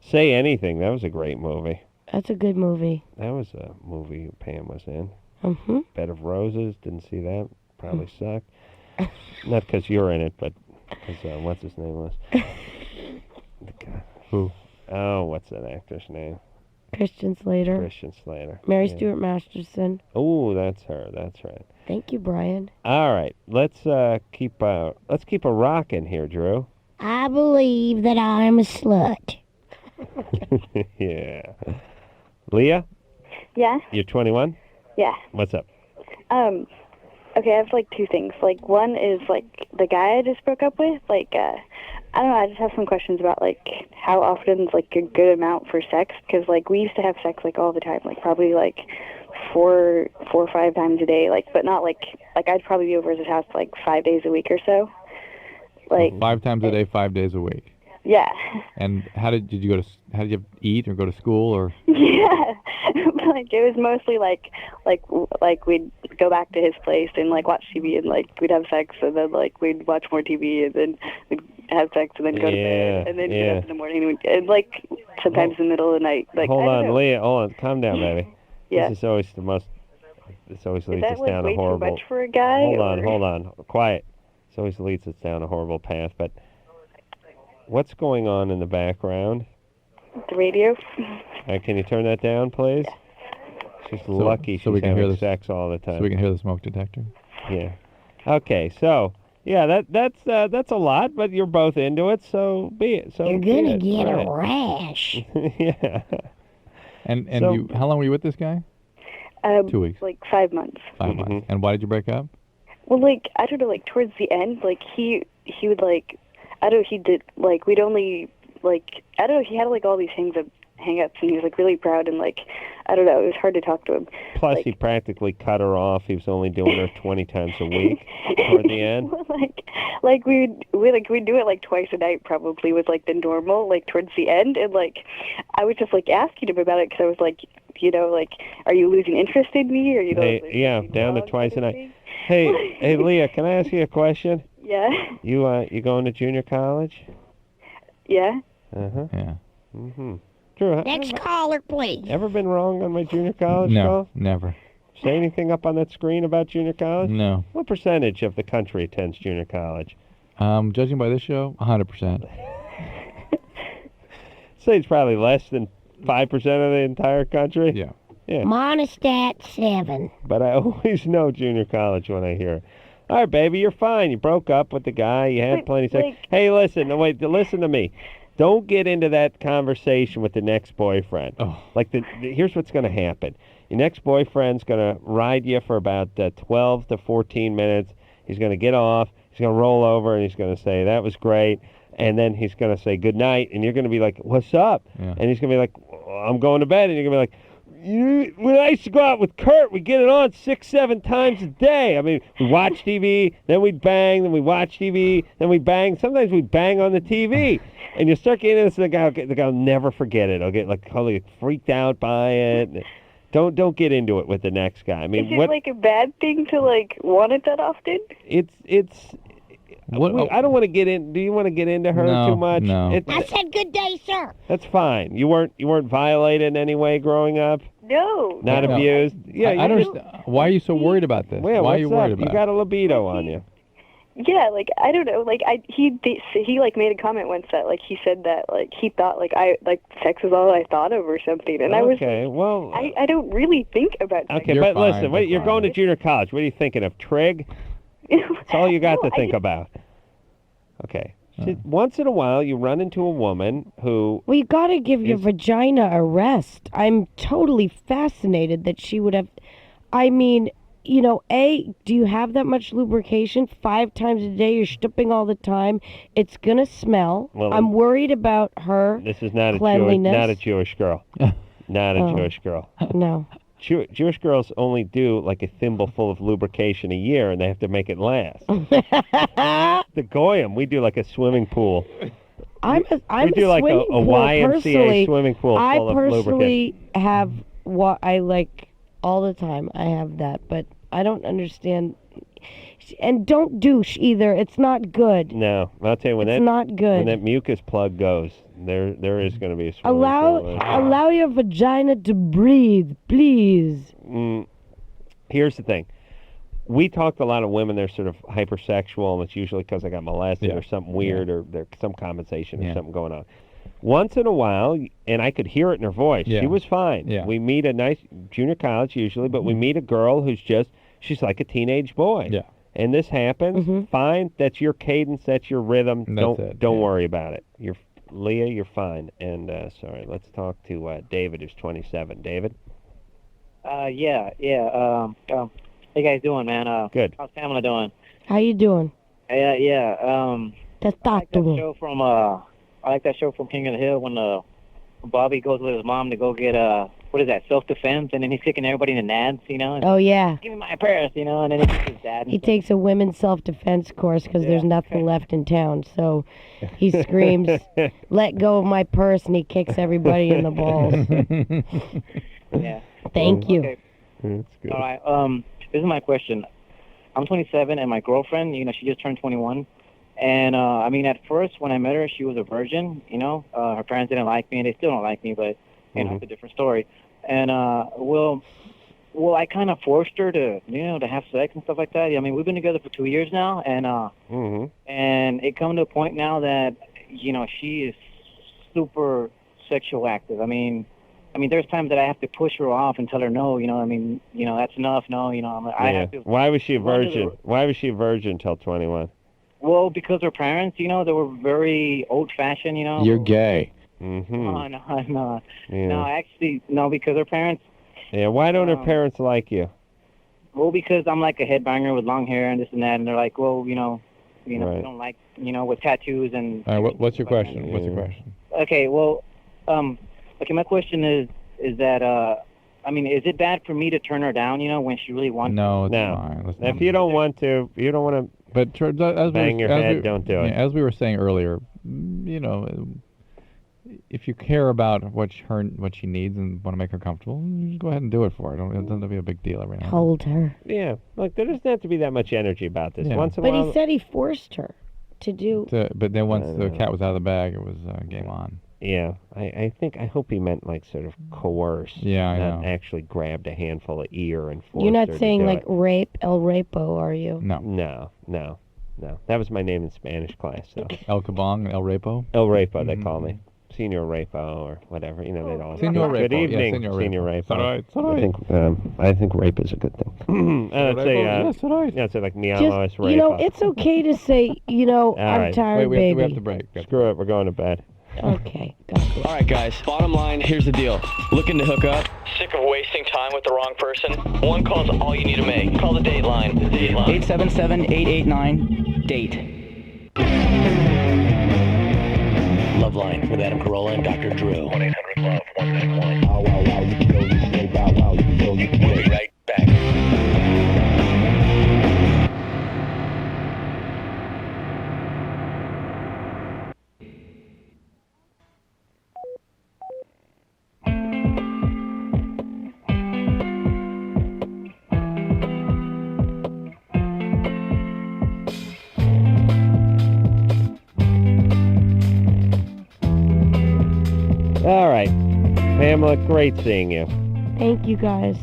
Say Anything. That was a great movie. That's a good movie. That was a movie Pam was in. Mm-hmm. Bed of Roses. Didn't see that. Probably sucked. Not because you're in it, but because what's his name was. Who? Oh, what's that actor's name? Christian Slater. Christian Slater. Mary Yeah. Stuart Masterson. Oh, that's her. That's right. Thank you, Brian. All right, let's keep a rockin' here, Drew. I believe that I'm a slut. Yeah. Leah, Yeah. you're 21. Yeah. What's up? Okay, I have like two things. Like one is like the guy I just broke up with. Like I don't know. I just have some questions about like how often is like a good amount for sex. Because like we used to have sex like all the time. Like probably like four or 5 times a day. Like but not like I'd probably be over at his house like 5 days a week or so. Like 5 times a day, 5 days a week. Yeah. And how did you eat or go to school or? Yeah. Like it was mostly like we'd go back to his place and like watch TV and like we'd have sex and then like we'd watch more TV and then we'd have sex and then go to bed and then get up in the morning and like sometimes in the middle of the night. Like Hold I don't on, know. Leah. Hold on. Calm down, baby. Yeah. This is always the most. This always Is leads that us like down way a horrible. too much for a guy? Hold on. Quiet. This always leads us down a horrible path. But what's going on in the background? The radio. Can you turn that down, please? Yeah. She's lucky so we she's can hear having the sex all the time. So we can hear the smoke detector. Yeah. Okay. So yeah, that's a lot, but you're both into it, so be it. So You're be gonna it. get Right. a rash. Yeah. And So- how long were you with this guy? 2 weeks. Like 5 months. 5 months. And why did you break up? Well, like I don't know, like towards the end, like he would like I don't know, he did like we'd only like I don't know, he had like all these hang-ups and he was like really proud and like I don't know, it was hard to talk to him. Plus, like, he practically cut her off. He was only doing her 20 times a week toward the end. like we'd do it like twice a night probably was like the normal like towards the end and like I was just like asking him about it because I was like, you know, like are you losing interest in me or you know? Hey, yeah, down to twice a night. Hey, Leah, can I ask you a question? Yeah. You going to junior college? Yeah. Uh-huh. Yeah. Mm-hmm. Drew, Next caller, please. ever been wrong on my junior college No, call? never. Say anything up on that screen about junior college? No. What percentage of the country attends junior college? Judging by this show, 100%. Say it's probably less than 5% of the entire country. Yeah. Yeah. Monostat 7. But I always know junior college when I hear it. All right, baby, you're fine. You broke up with the guy. You had plenty of sex. Hey, listen. No, wait. Listen to me. Don't get into that conversation with the next boyfriend. Oh. Like, here's what's going to happen. Your next boyfriend's going to ride you for about 12 to 14 minutes. He's going to get off. He's going to roll over, and he's going to say, that was great. And then he's going to say good night, and you're going to be like, what's up? Yeah. And he's going to be like, I'm going to bed. And you're going to be like, when I used to go out with Kurt, we'd get it on 6-7 times a day. I mean, we watch TV, then we'd bang, then we watch TV, then we bang. Sometimes we'd bang on the TV. And you start getting into this, the guy will never forget it. I'll get like totally freaked out by it. Don't get into it with the next guy. I mean, is it like a bad thing to like want it that often? I don't want to get in. Do you want to get into her too much? No. I said good day, sir. That's fine. You weren't violated in any way growing up? No. Not No. abused? Yeah, I don't understand. Why are you so worried about this? Well, Why are you what's worried up? about You got a libido on you. Yeah, like I don't know, like he like made a comment once that like he said that like he thought like sex was all I thought of or something, and I was Okay, well... I don't really think about sex. Okay, but listen, wait, you're going to junior college. What are you thinking of, trig? That's all you got to think about. Okay. Once in a while, you run into a woman who... Well, you got to give your vagina a rest. I'm totally fascinated that she would have... I mean, you know, do you have that much lubrication? 5 times a day, you're stooping all the time. It's going to smell. Well, I'm worried about her This is not cleanliness. a Jewish girl. Not a Jewish girl. No. Jewish girls only do like a thimbleful of lubrication a year, and they have to make it last. The Goyim, we do like a swimming pool. I'm we a do like a swimming pool, YMCA personally. swimming pool I full of lubricant. personally have what I like all the time. I have that, but I don't understand. And don't douche either. It's not good. No, I'll tell you when It's not good. When that mucus plug goes, there is going to be a swimming pool. Allow your vagina to breathe, please. Here's the thing. We talk to a lot of women. They're sort of hypersexual, and it's usually because they got molested or something weird or there's some compensation or something going on. Once in a while, and I could hear it in her voice, she was fine. Yeah. We meet a nice junior college usually, but we meet a girl who's she's like a teenage boy. Yeah. And this happens, fine. That's your cadence. That's your rhythm. Don't worry about it. Leah, you're fine. And sorry, let's talk to David, who's 27. David. How you guys doing, man? Good. How's Pamela doing? How you doing? Yeah. That's I like that show from King of the Hill when Bobby goes with his mom to go get self-defense, and then he's kicking everybody in the nads, you know. Oh, yeah. Give me my purse, you know, and then he kicks his dad. He takes a women's self-defense course because there's nothing left in town. So he screams, "Let go of my purse," and he kicks everybody in the balls. Yeah. Thank you. Okay. That's good. All right. This is my question. I'm 27, and my girlfriend, you know, she just turned 21. And, I mean, at first, when I met her, she was a virgin, you know. Her parents didn't like me, and they still don't like me, but, you know, it's a different story. And, well, I kind of forced her to, you know, to have sex and stuff like that. I mean, we've been together for 2 years now, and and it come to a point now that, you know, she is super sexual active. I mean, there's times that I have to push her off and tell her no, you know, I mean, you know, that's enough, no, you know. I have to... Why was she a virgin? Why was she a virgin till 21? Well, because her parents, you know, they were very old-fashioned, you know. You're gay. No, Yeah. no, actually, no, because her parents... Yeah, why don't her parents like you? Well, because I'm like a headbanger with long hair and this and that, and they're like, well, you know, we don't like, you know, with tattoos and... All right, what's your question? What's your question? Okay, well, my question is that, I mean, is it bad for me to turn her down, you know, when she really wants No, it's No. fine. If you don't want to, But bang your head, don't do it. As we were saying earlier, you know, if you care about what she needs and want to make her comfortable, just go ahead and do it for her. It doesn't have to be a big deal every now and then. Hold her. Yeah, look, there doesn't have to be that much energy about this. Yeah. Once in a But while, he said he forced her to do... But then once the cat was out of the bag, it was game on. Yeah, I hope he meant like sort of coerce. Yeah, I not know. actually grabbed a handful of ear and forced You're not her to saying do like it. rape, El Rapo, are you? No. No. That was my name in Spanish class. So. El Cabong, El Rapo? El Rapo, they call me. Senior Rapo or whatever. You know, they'd all Senor Good Rapo. evening, Yeah, Senior Rapo. It's all right. It's all right. I think rape is a good thing. I'd say like mi amo es Just, Rapo. you know, it's okay to say, you know, I'm right. tired, we baby. have to break. Screw it, we're going to bed. Okay. All right, guys. Bottom line, here's the deal. Looking to hook up? Sick of wasting time with the wrong person? One call's all you need to make. Call the date line. 877-889-DATE. LoveLine with Adam Carolla and Dr. Drew. 1-800-LOVE-191. We'll be right back. All right. Pamela, great seeing you. Thank you, guys.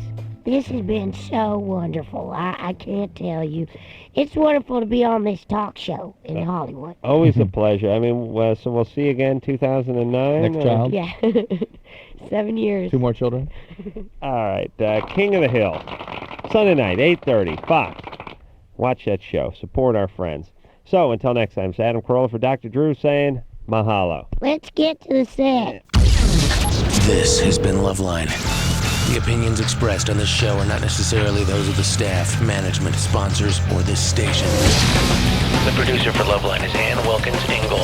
This has been so wonderful. I can't tell you. It's wonderful to be on this talk show in Hollywood. Always a pleasure. I mean, so we'll see you again 2009. Next child? Yeah. 7 years. 2 more children? All right. King of the Hill. Sunday night, 8:30, Fox. Watch that show. Support our friends. So, until next time, it's Adam Carolla for Dr. Drew saying mahalo. Let's get to the set. This has been LoveLine. The opinions expressed on this show are not necessarily those of the staff, management, sponsors, or this station. The producer for LoveLine is Ann Wilkins Ingold.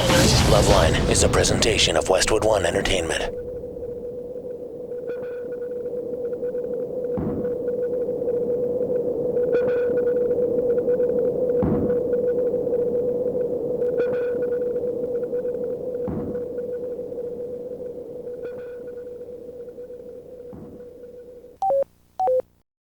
LoveLine is a presentation of Westwood One Entertainment.